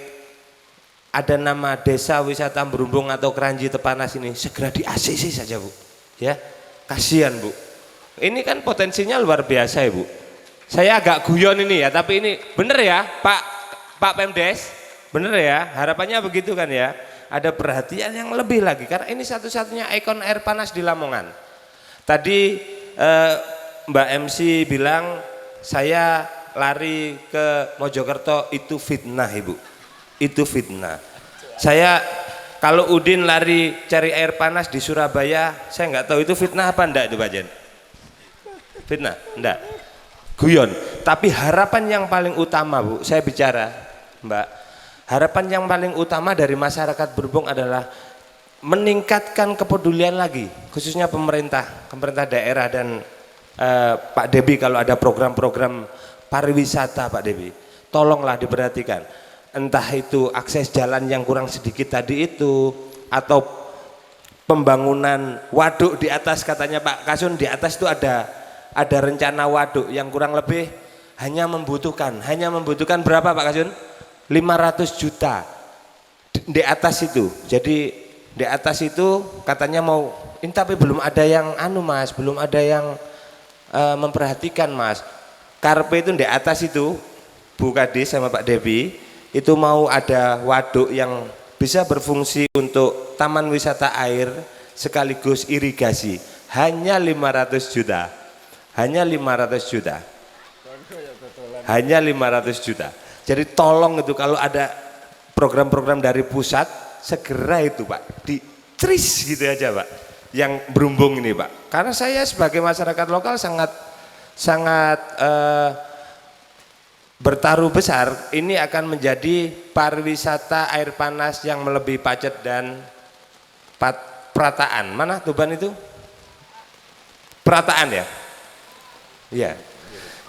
ada nama desa wisata Brumbung atau Kranji Tepanas ini segera di ACC saja Bu. Ya, kasihan Bu. Ini kan potensinya luar biasa ya Bu. Saya agak guyon ini ya, tapi ini bener ya Pak Pemdes, bener ya. Harapannya begitu kan ya. Ada perhatian yang lebih lagi karena ini satu-satunya ikon air panas di Lamongan. Tadi Mbak MC bilang saya lari ke Mojokerto itu fitnah Ibu. Itu fitnah. Saya kalau Udin lari cari air panas di Surabaya, saya nggak tahu itu fitnah apa enggak itu Pak Jen? Fitnah? Enggak. Guyon. Tapi harapan yang paling utama Bu, saya bicara Mbak, harapan yang paling utama dari masyarakat Brumbung adalah meningkatkan kepedulian lagi, khususnya pemerintah daerah dan Pak Debi kalau ada program-program pariwisata Pak Debi, tolonglah diperhatikan. Entah itu akses jalan yang kurang sedikit tadi itu, atau pembangunan waduk di atas, katanya Pak Kasun di atas itu ada rencana waduk yang kurang lebih hanya membutuhkan berapa Pak Kasun? 500 juta di atas itu. Jadi di atas itu katanya mau ini, tapi belum ada yang Mas, belum ada yang memperhatikan Mas. Karpe itu di atas itu Bu Kadis sama Pak Debi itu mau ada waduk yang bisa berfungsi untuk taman wisata air sekaligus irigasi, hanya 500 juta. Hanya 500 juta. Hanya 500 juta. Jadi tolong itu kalau ada program-program dari pusat segera itu Pak ditris gitu aja Pak. Yang Brumbung ini Pak. Karena saya sebagai masyarakat lokal sangat bertaruh besar ini akan menjadi pariwisata air panas yang melebihi Pacet dan Prataan. Mana Tuban itu? Prataan ya? Iya.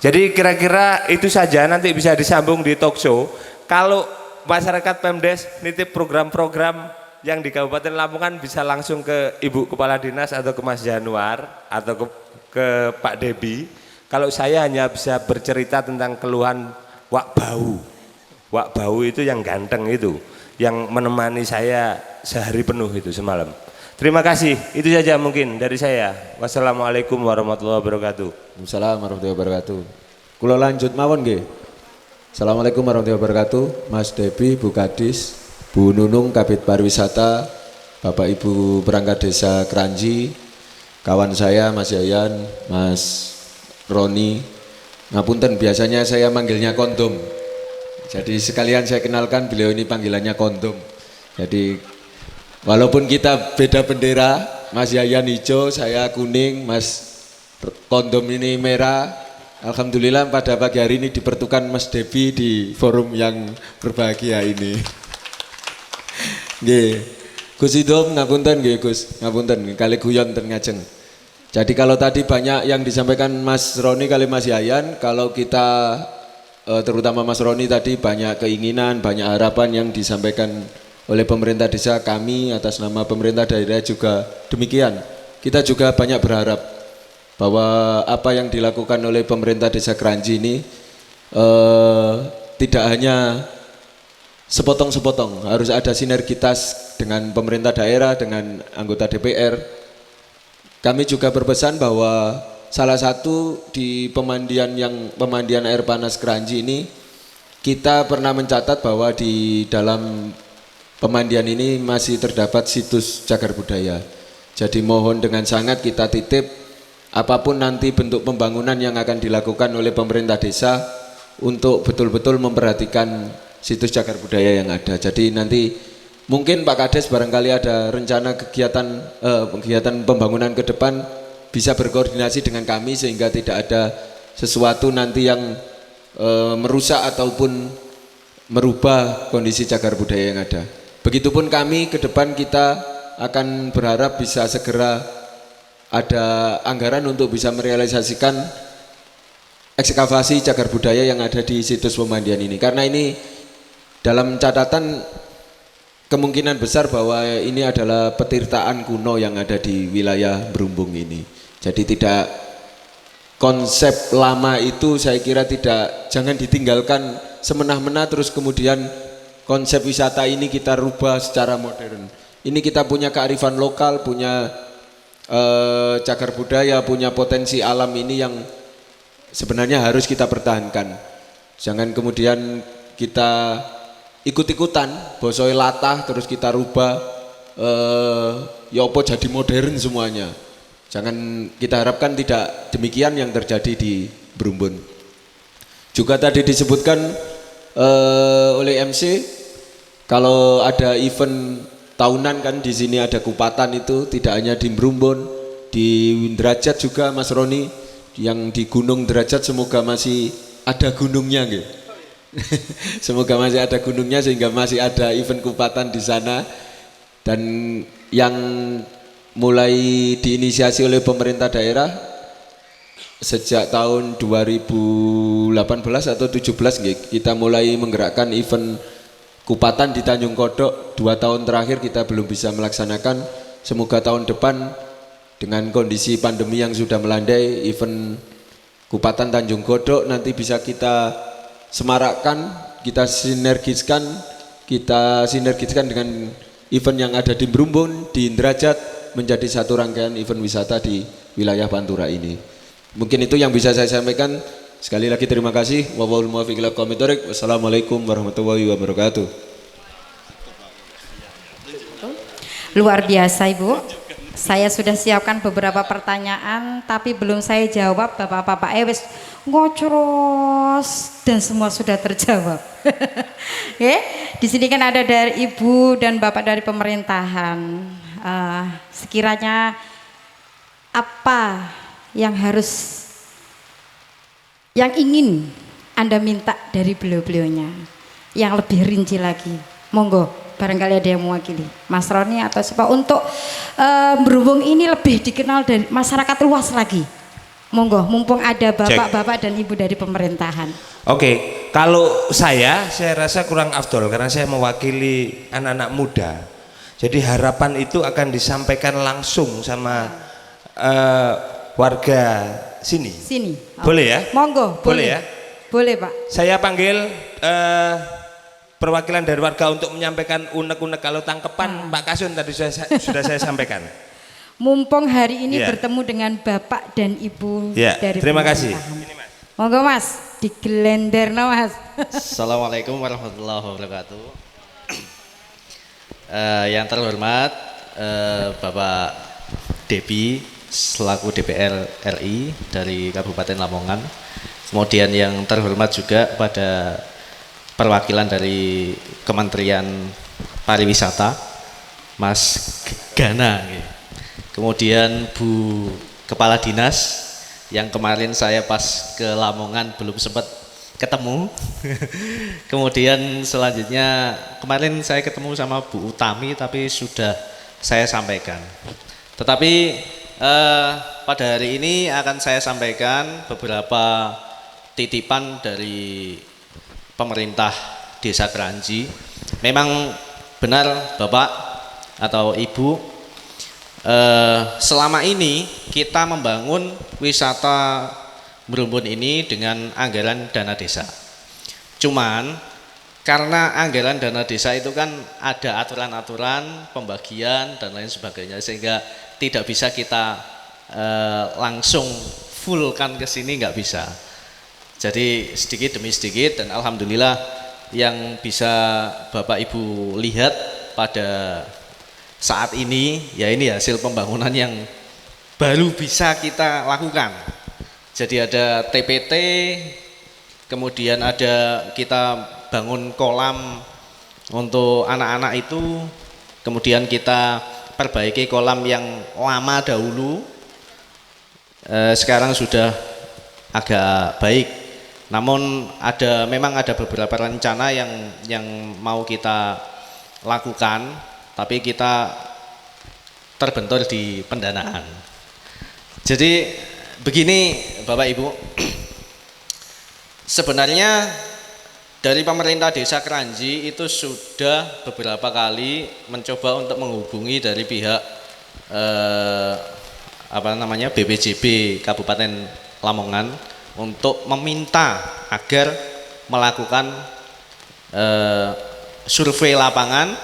Jadi kira-kira itu saja, nanti bisa disambung di talk show. Kalau masyarakat Pemdes nitip program-program yang di Kabupaten Lamongan bisa langsung ke Ibu Kepala Dinas atau ke Mas Januar atau ke Pak Debi. Kalau saya hanya bisa bercerita tentang keluhan Wak Bau. Wak Bau itu yang ganteng itu, yang menemani saya sehari penuh itu semalam. Terima kasih, itu saja mungkin dari saya. Wassalamualaikum warahmatullahi wabarakatuh. Waalaikumsalam warahmatullahi wabarakatuh. Kula lanjut mawon nggih. Assalamualaikum warahmatullahi wabarakatuh. Mas Debi, Bu Kadis, Bu Nunung, Kabid Pariwisata, Bapak Ibu perangkat desa Kranji, kawan saya Mas Yayan, Mas Roni. Ngapunten, biasanya saya manggilnya kondom. Jadi sekalian saya kenalkan, beliau ini panggilannya kondom. Jadi walaupun kita beda bendera, Mas Yayan hijau, saya kuning, Mas kondom ini merah. Alhamdulillah pada pagi hari ini dipertukan Mas Debi di forum yang berbahagia ini. Nggih. Gus Idom ngapunten nggih Gus, ngapunten kali guyon ten ngajeng. Jadi kalau tadi banyak yang disampaikan Mas Roni kali Mas Yayan, kalau kita terutama Mas Roni tadi banyak keinginan, banyak harapan yang disampaikan oleh pemerintah desa, kami atas nama pemerintah daerah juga demikian. Kita juga banyak berharap bahwa apa yang dilakukan oleh pemerintah desa Kranji ini tidak hanya sepotong-sepotong, harus ada sinergitas dengan pemerintah daerah, dengan anggota DPR. Kami juga berpesan bahwa salah satu di pemandian air panas Kranji ini kita pernah mencatat bahwa di dalam pemandian ini masih terdapat situs cagar budaya. Jadi mohon dengan sangat kita titip apapun nanti bentuk pembangunan yang akan dilakukan oleh pemerintah desa untuk betul-betul memperhatikan situs cagar budaya yang ada. Jadi nanti mungkin Pak Kades barangkali ada rencana kegiatan pembangunan ke depan bisa berkoordinasi dengan kami sehingga tidak ada sesuatu nanti yang merusak ataupun merubah kondisi cagar budaya yang ada. Begitupun kami ke depan kita akan berharap bisa segera ada anggaran untuk bisa merealisasikan ekskavasi cagar budaya yang ada di situs pemandian ini. Karena ini dalam catatan kemungkinan besar bahwa ini adalah petirtaan kuno yang ada di wilayah Berumbung ini. Jadi tidak, konsep lama itu saya kira jangan ditinggalkan semena-mena terus kemudian konsep wisata ini kita rubah secara modern. Ini kita punya kearifan lokal, punya cagar budaya, punya potensi alam ini yang sebenarnya harus kita pertahankan. Jangan kemudian kita ikut-ikutan, bosoi latah terus kita rubah, ya apa jadi modern semuanya. Jangan, kita harapkan tidak demikian yang terjadi di Berumbun. Juga tadi disebutkan oleh MC, kalau ada event tahunan kan di sini ada kupatan itu tidak hanya di Berumbun, di Derajat juga Mas Roni, yang di Gunung Derajat semoga masih ada gunungnya gitu. Semoga masih ada gunungnya sehingga masih ada event kupatan di sana. Dan yang mulai diinisiasi oleh pemerintah daerah sejak tahun 2018 atau 17 kita mulai menggerakkan event kupatan di Tanjung Kodok. 2 tahun terakhir kita belum bisa melaksanakan. Semoga tahun depan dengan kondisi pandemi yang sudah melandai, event kupatan Tanjung Kodok nanti bisa kita semarakkan, kita sinergiskan dengan event yang ada di Berumbun, di Derajat, menjadi satu rangkaian event wisata di wilayah Pantura ini. Mungkin itu yang bisa saya sampaikan. Sekali lagi terima kasih. Wassalamualaikum warahmatullahi wabarakatuh. Luar biasa Ibu. Saya sudah siapkan beberapa pertanyaan tapi belum saya jawab. Bapak-bapak wis ngocros dan semua sudah terjawab. Oke, di sini kan ada dari Ibu dan Bapak dari pemerintahan. Sekiranya apa yang ingin Anda minta dari beliau-beliaunya yang lebih rinci lagi? Monggo, barangkali ada yang mewakili Mas Roni atau siapa untuk Berumbung ini lebih dikenal dari masyarakat luas lagi. Monggo, mumpung ada bapak-bapak dan ibu dari pemerintahan. Oke, kalau saya rasa kurang afdol karena saya mewakili anak-anak muda. Jadi harapan itu akan disampaikan langsung sama warga sini. Sini. Boleh ya? Monggo, boleh ya? Boleh Pak. Saya panggil perwakilan dari warga untuk menyampaikan unek-unek kalau tangkepan Pak Kasun tadi sudah saya sampaikan. Mumpung hari ini bertemu dengan Bapak dan Ibu dari terima kasih. Monggo Mas, digelenderno Mas. Assalamualaikum warahmatullahi wabarakatuh. Yang terhormat Bapak Debi selaku DPR RI dari Kabupaten Lamongan. Kemudian yang terhormat juga pada perwakilan dari Kementerian Pariwisata Mas Gana. Kemudian Bu Kepala Dinas yang kemarin saya pas ke Lamongan belum sempat ketemu. Kemudian selanjutnya kemarin saya ketemu sama Bu Utami tapi sudah saya sampaikan. Tetapi pada hari ini akan saya sampaikan beberapa titipan dari pemerintah Desa Kranji. Memang benar Bapak atau Ibu, selama ini kita membangun wisata Berumbun ini dengan anggaran dana desa. Cuman karena anggaran dana desa itu kan ada aturan-aturan pembagian dan lain sebagainya sehingga tidak bisa kita langsung fullkan ke sini, nggak bisa. Jadi sedikit demi sedikit dan alhamdulillah yang bisa Bapak Ibu lihat pada saat ini, ya ini hasil pembangunan yang baru bisa kita lakukan. Jadi ada TPT, kemudian ada kita bangun kolam untuk anak-anak itu, kemudian kita perbaiki kolam yang lama dahulu, sekarang sudah agak baik. Namun memang ada beberapa rencana yang mau kita lakukan, tapi kita terbentur di pendanaan. Jadi begini Bapak Ibu, sebenarnya dari pemerintah Desa Kranji itu sudah beberapa kali mencoba untuk menghubungi dari pihak BPJB Kabupaten Lamongan untuk meminta agar melakukan survei lapangan,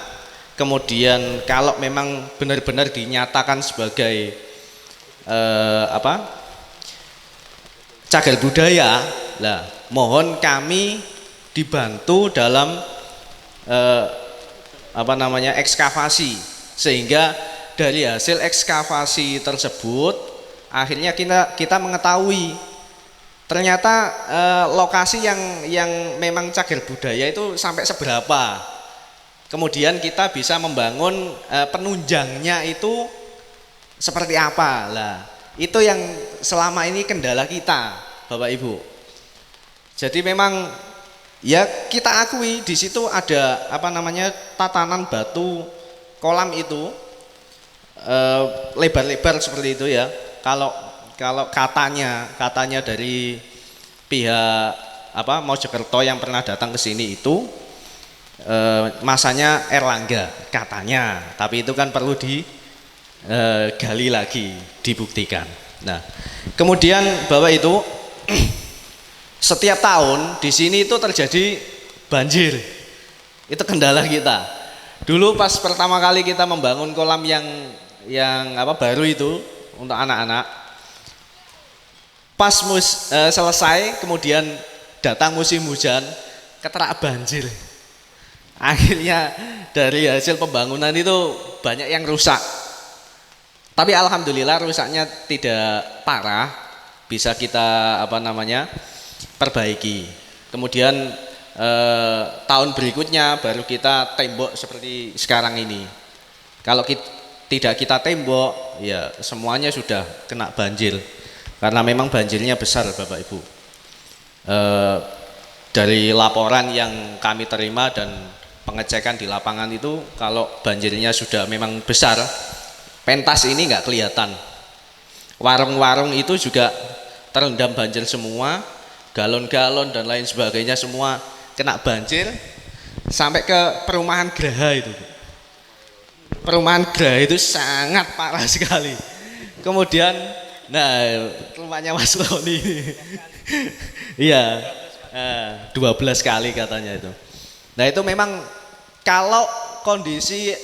kemudian kalau memang benar-benar dinyatakan sebagai cagar budaya, lah mohon kami dibantu dalam ekskavasi, sehingga dari hasil ekskavasi tersebut akhirnya kita mengetahui ternyata lokasi yang memang cagar budaya itu sampai seberapa. Kemudian kita bisa membangun penunjangnya itu seperti apa. Lah, itu yang selama ini kendala kita, Bapak Ibu. Jadi memang ya kita akui di situ ada tatanan batu kolam itu lebar-lebar seperti itu ya. Kalau katanya dari pihak Mojokerto yang pernah datang ke sini itu masanya Erlangga katanya, tapi itu kan perlu digali lagi, dibuktikan. Nah, kemudian Bapak itu setiap tahun di sini itu terjadi banjir. Itu kendala kita. Dulu pas pertama kali kita membangun kolam yang baru itu untuk anak-anak, pas selesai kemudian datang musim hujan, keterak banjir. Akhirnya dari hasil pembangunan itu banyak yang rusak. Tapi alhamdulillah rusaknya tidak parah, bisa kita perbaiki. Kemudian tahun berikutnya baru kita tembok seperti sekarang ini. Kalau tidak kita tembok, ya semuanya sudah kena banjir. Karena memang banjirnya besar Bapak Ibu. Dari laporan yang kami terima dan pengecekan di lapangan itu, kalau banjirnya sudah memang besar, pentas ini nggak kelihatan. Warung-warung itu juga terendam banjir semua, galon-galon dan lain sebagainya semua kena banjir, sampai ke perumahan Graha itu. Perumahan Graha itu sangat parah sekali. Kemudian rumahnya Mas Roni iya 12 kali katanya itu. Nah, itu memang kalau kondisi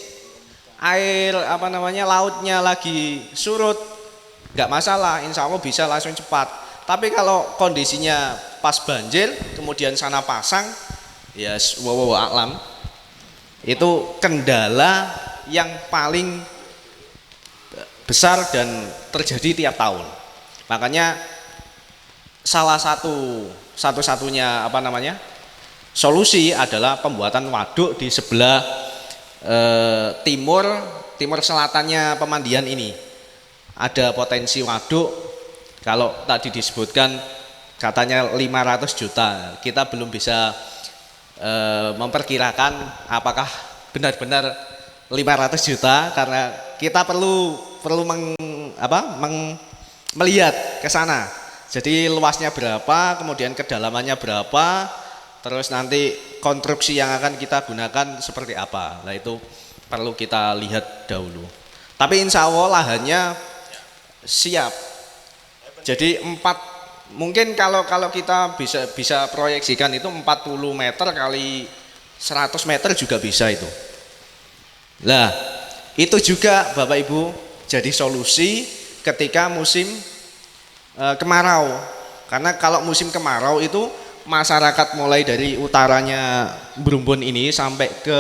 air lautnya lagi surut nggak masalah, insya Allah bisa langsung cepat. Tapi kalau kondisinya pas banjir kemudian sana pasang, ya alam, itu kendala yang paling besar dan terjadi tiap tahun. Makanya salah satu-satunya solusi adalah pembuatan waduk di sebelah timur selatannya pemandian ini. Ada potensi waduk, kalau tadi disebutkan katanya 500 juta. Kita belum bisa memperkirakan apakah benar-benar 500 juta, karena kita perlu melihat ke sana. Jadi luasnya berapa, kemudian kedalamannya berapa, terus nanti konstruksi yang akan kita gunakan seperti apa. Nah, itu perlu kita lihat dahulu. Tapi insya Allah lahannya siap. Jadi mungkin kalau kita bisa proyeksikan itu 40 meter kali 100 meter juga bisa itu. Nah, itu juga Bapak Ibu jadi solusi ketika musim kemarau. Karena kalau musim kemarau itu masyarakat mulai dari utaranya Brumbun ini sampai ke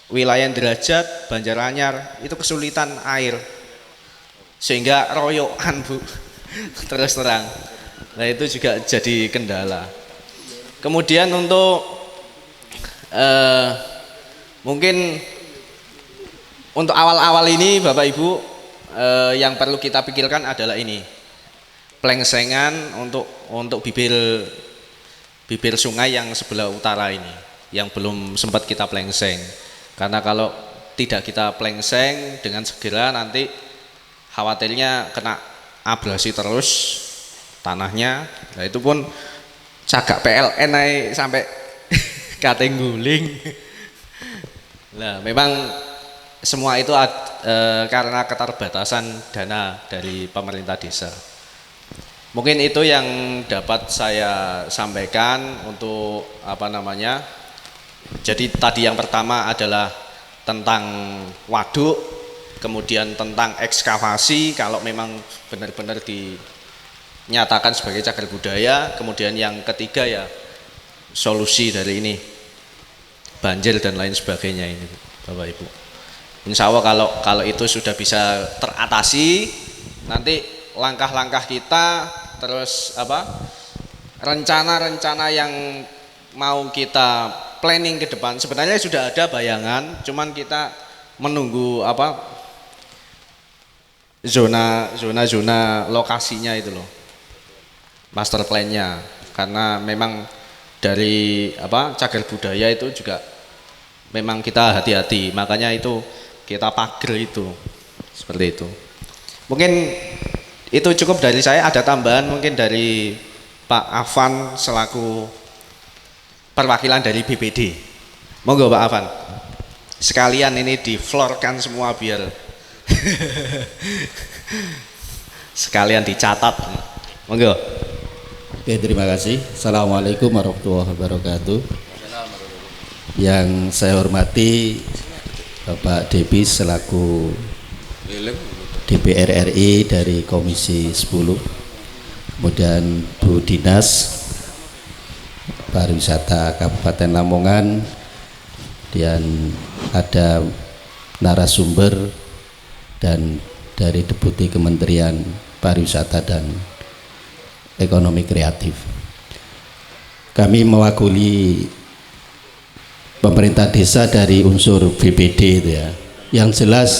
wilayah Derajat, Banjaranyar itu kesulitan air sehingga royokan Bu terus terang. Nah itu juga jadi kendala. Kemudian untuk mungkin untuk awal-awal ini Bapak Ibu yang perlu kita pikirkan adalah ini, plengsengan untuk bibir sungai yang sebelah utara ini yang belum sempat kita plengseng. Karena kalau tidak kita plengseng dengan segera nanti khawatirnya kena abrasi terus tanahnya. Nah itu pun cagak PLN naik sampai kateng guling. Nah memang semua itu karena keterbatasan dana dari pemerintah desa. Mungkin itu yang dapat saya sampaikan untuk jadi tadi yang pertama adalah tentang waduk, kemudian tentang ekskavasi kalau memang benar-benar dinyatakan sebagai cagar budaya, kemudian yang ketiga ya solusi dari ini banjir dan lain sebagainya ini Bapak Ibu. Insya Allah kalau itu sudah bisa teratasi, nanti langkah-langkah kita terus rencana-rencana yang mau kita planning ke depan sebenarnya sudah ada bayangan, cuman kita menunggu zona lokasinya itu loh, master plan-nya. Karena memang dari cagar budaya itu juga memang kita hati-hati, makanya itu kita pagar itu seperti itu. Mungkin itu cukup dari saya. Ada tambahan mungkin dari Pak Afan selaku perwakilan dari BPD. Monggo Pak Afan. Sekalian ini diflorkan semua biar sekalian dicatat. Monggo. Oke, terima kasih. Assalamualaikum warahmatullahi wabarakatuh. Yang saya hormati Bapak Debi selaku DPR RI dari Komisi 10, kemudian Bu Dinas Pariwisata Kabupaten Lamongan, dan ada narasumber dan dari Deputi Kementerian Pariwisata dan Ekonomi Kreatif. Kami mewakili pemerintah desa dari unsur BPD itu ya. Yang jelas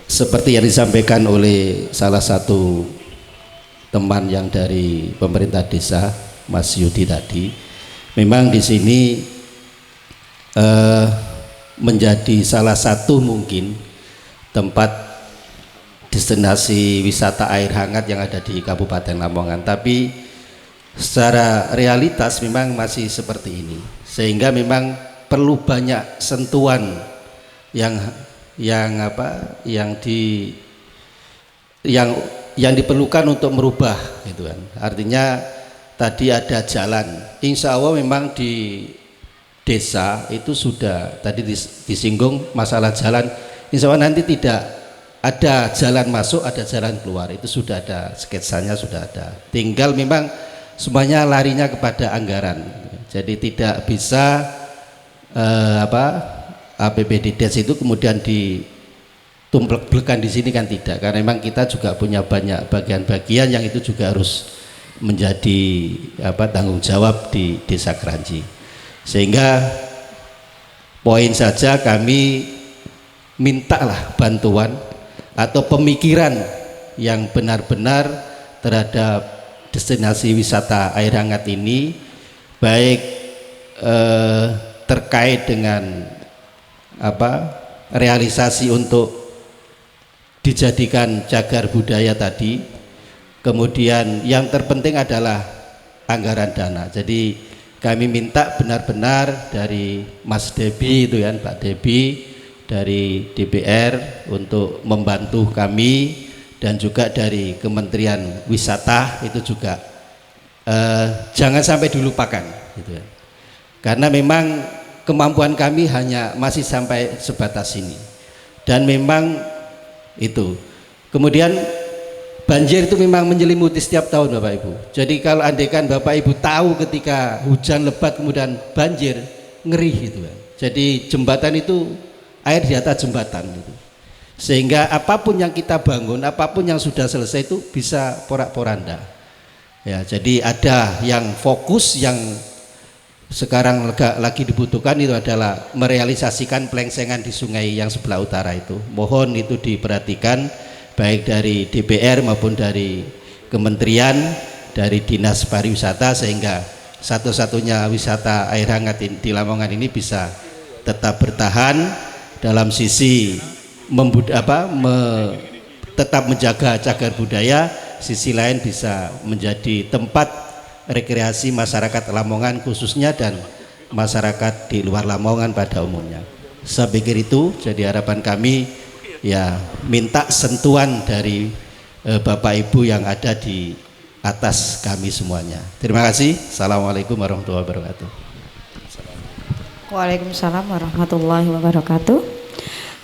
seperti yang disampaikan oleh salah satu teman yang dari pemerintah desa, Mas Yudi tadi, memang di sini menjadi salah satu mungkin tempat destinasi wisata air hangat yang ada di Kabupaten Lamongan. Tapi secara realitas memang masih seperti ini, sehingga memang perlu banyak sentuhan yang diperlukan untuk merubah gitu kan. Artinya tadi ada jalan, insya Allah memang di desa itu sudah tadi disinggung masalah jalan, insya Allah nanti tidak ada jalan masuk, ada jalan keluar, itu sudah ada sketsanya, sudah ada, tinggal memang semuanya larinya kepada anggaran. Jadi tidak bisa APBD Des itu kemudian ditumplek-plekan di sini kan tidak, karena memang kita juga punya banyak bagian-bagian yang itu juga harus menjadi tanggung jawab di Desa Kranji. Sehingga poin saja kami mintalah bantuan atau pemikiran yang benar-benar terhadap destinasi wisata air hangat ini, baik terkait dengan realisasi untuk dijadikan cagar budaya tadi, kemudian yang terpenting adalah anggaran dana. Jadi kami minta benar-benar dari Mas Debi itu kan, Pak Debi dari DPR untuk membantu kami, dan juga dari Kementerian Wisata itu juga jangan sampai dilupakan gitu ya. Karena memang kemampuan kami hanya masih sampai sebatas ini, dan memang itu. Kemudian banjir itu memang menyelimuti setiap tahun Bapak Ibu. Jadi kalau andaikan Bapak Ibu tahu ketika hujan lebat kemudian banjir, ngeri gitu kan. Jadi jembatan itu air di atas jembatan gitu. Sehingga apapun yang kita bangun, apapun yang sudah selesai itu bisa porak-poranda. Ya, jadi ada yang fokus, yang sekarang lagi dibutuhkan itu adalah merealisasikan pelengsengan di sungai yang sebelah utara itu. Mohon itu diperhatikan baik dari DPR maupun dari kementerian, dari dinas pariwisata, sehingga satu-satunya wisata air hangat di Lamongan ini bisa tetap bertahan dalam sisi tetap menjaga cagar budaya, sisi lain bisa menjadi tempat rekreasi masyarakat Lamongan khususnya dan masyarakat di luar Lamongan pada umumnya. Saya pikir itu jadi harapan kami, ya minta sentuhan dari Bapak Ibu yang ada di atas kami semuanya. Terima kasih. Assalamualaikum warahmatullahi wabarakatuh. Waalaikumsalam warahmatullahi wabarakatuh.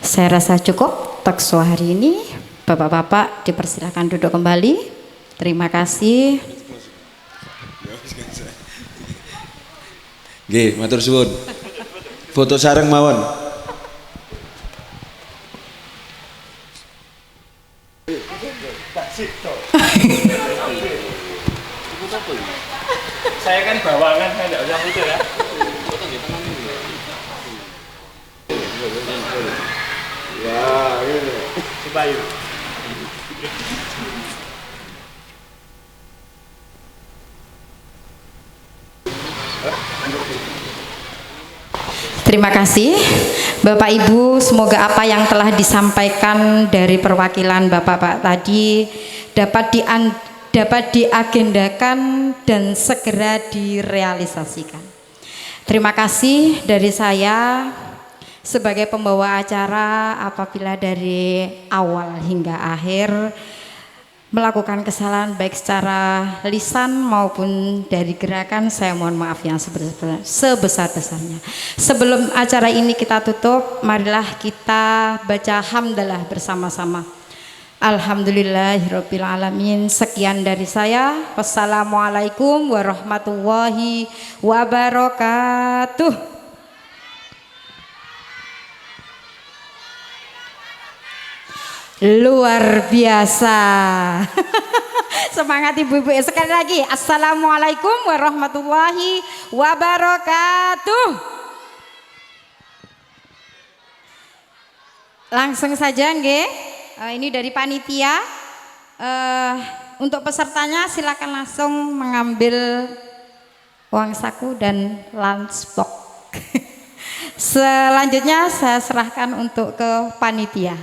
Saya rasa cukup takso hari ini. Bapak-bapak dipersilakan duduk kembali. Terima kasih. Nggih, matur suwun. Foto sareng mawon. Saya kan bawangan, saya tidak usah foto ya. Ya, ini. Bayu. Terima kasih Bapak Ibu, semoga apa yang telah disampaikan dari perwakilan Bapak-bapak tadi dapat diagendakan dan segera direalisasikan. Terima kasih dari saya sebagai pembawa acara. Apabila dari awal hingga akhir melakukan kesalahan baik secara lisan maupun dari gerakan, saya mohon maaf yang sebesar-besarnya. Sebelum acara ini kita tutup, marilah kita baca hamdalah bersama-sama. Alhamdulillahirabbil alamin. Sekian dari saya. Wassalamualaikum warahmatullahi wabarakatuh. Luar biasa. Semangat ibu-ibu. Sekali lagi, assalamualaikum warahmatullahi wabarakatuh. Langsung saja nggih. Ini dari panitia. Untuk pesertanya silakan langsung mengambil uang saku dan lunchbox. Selanjutnya saya serahkan untuk ke panitia.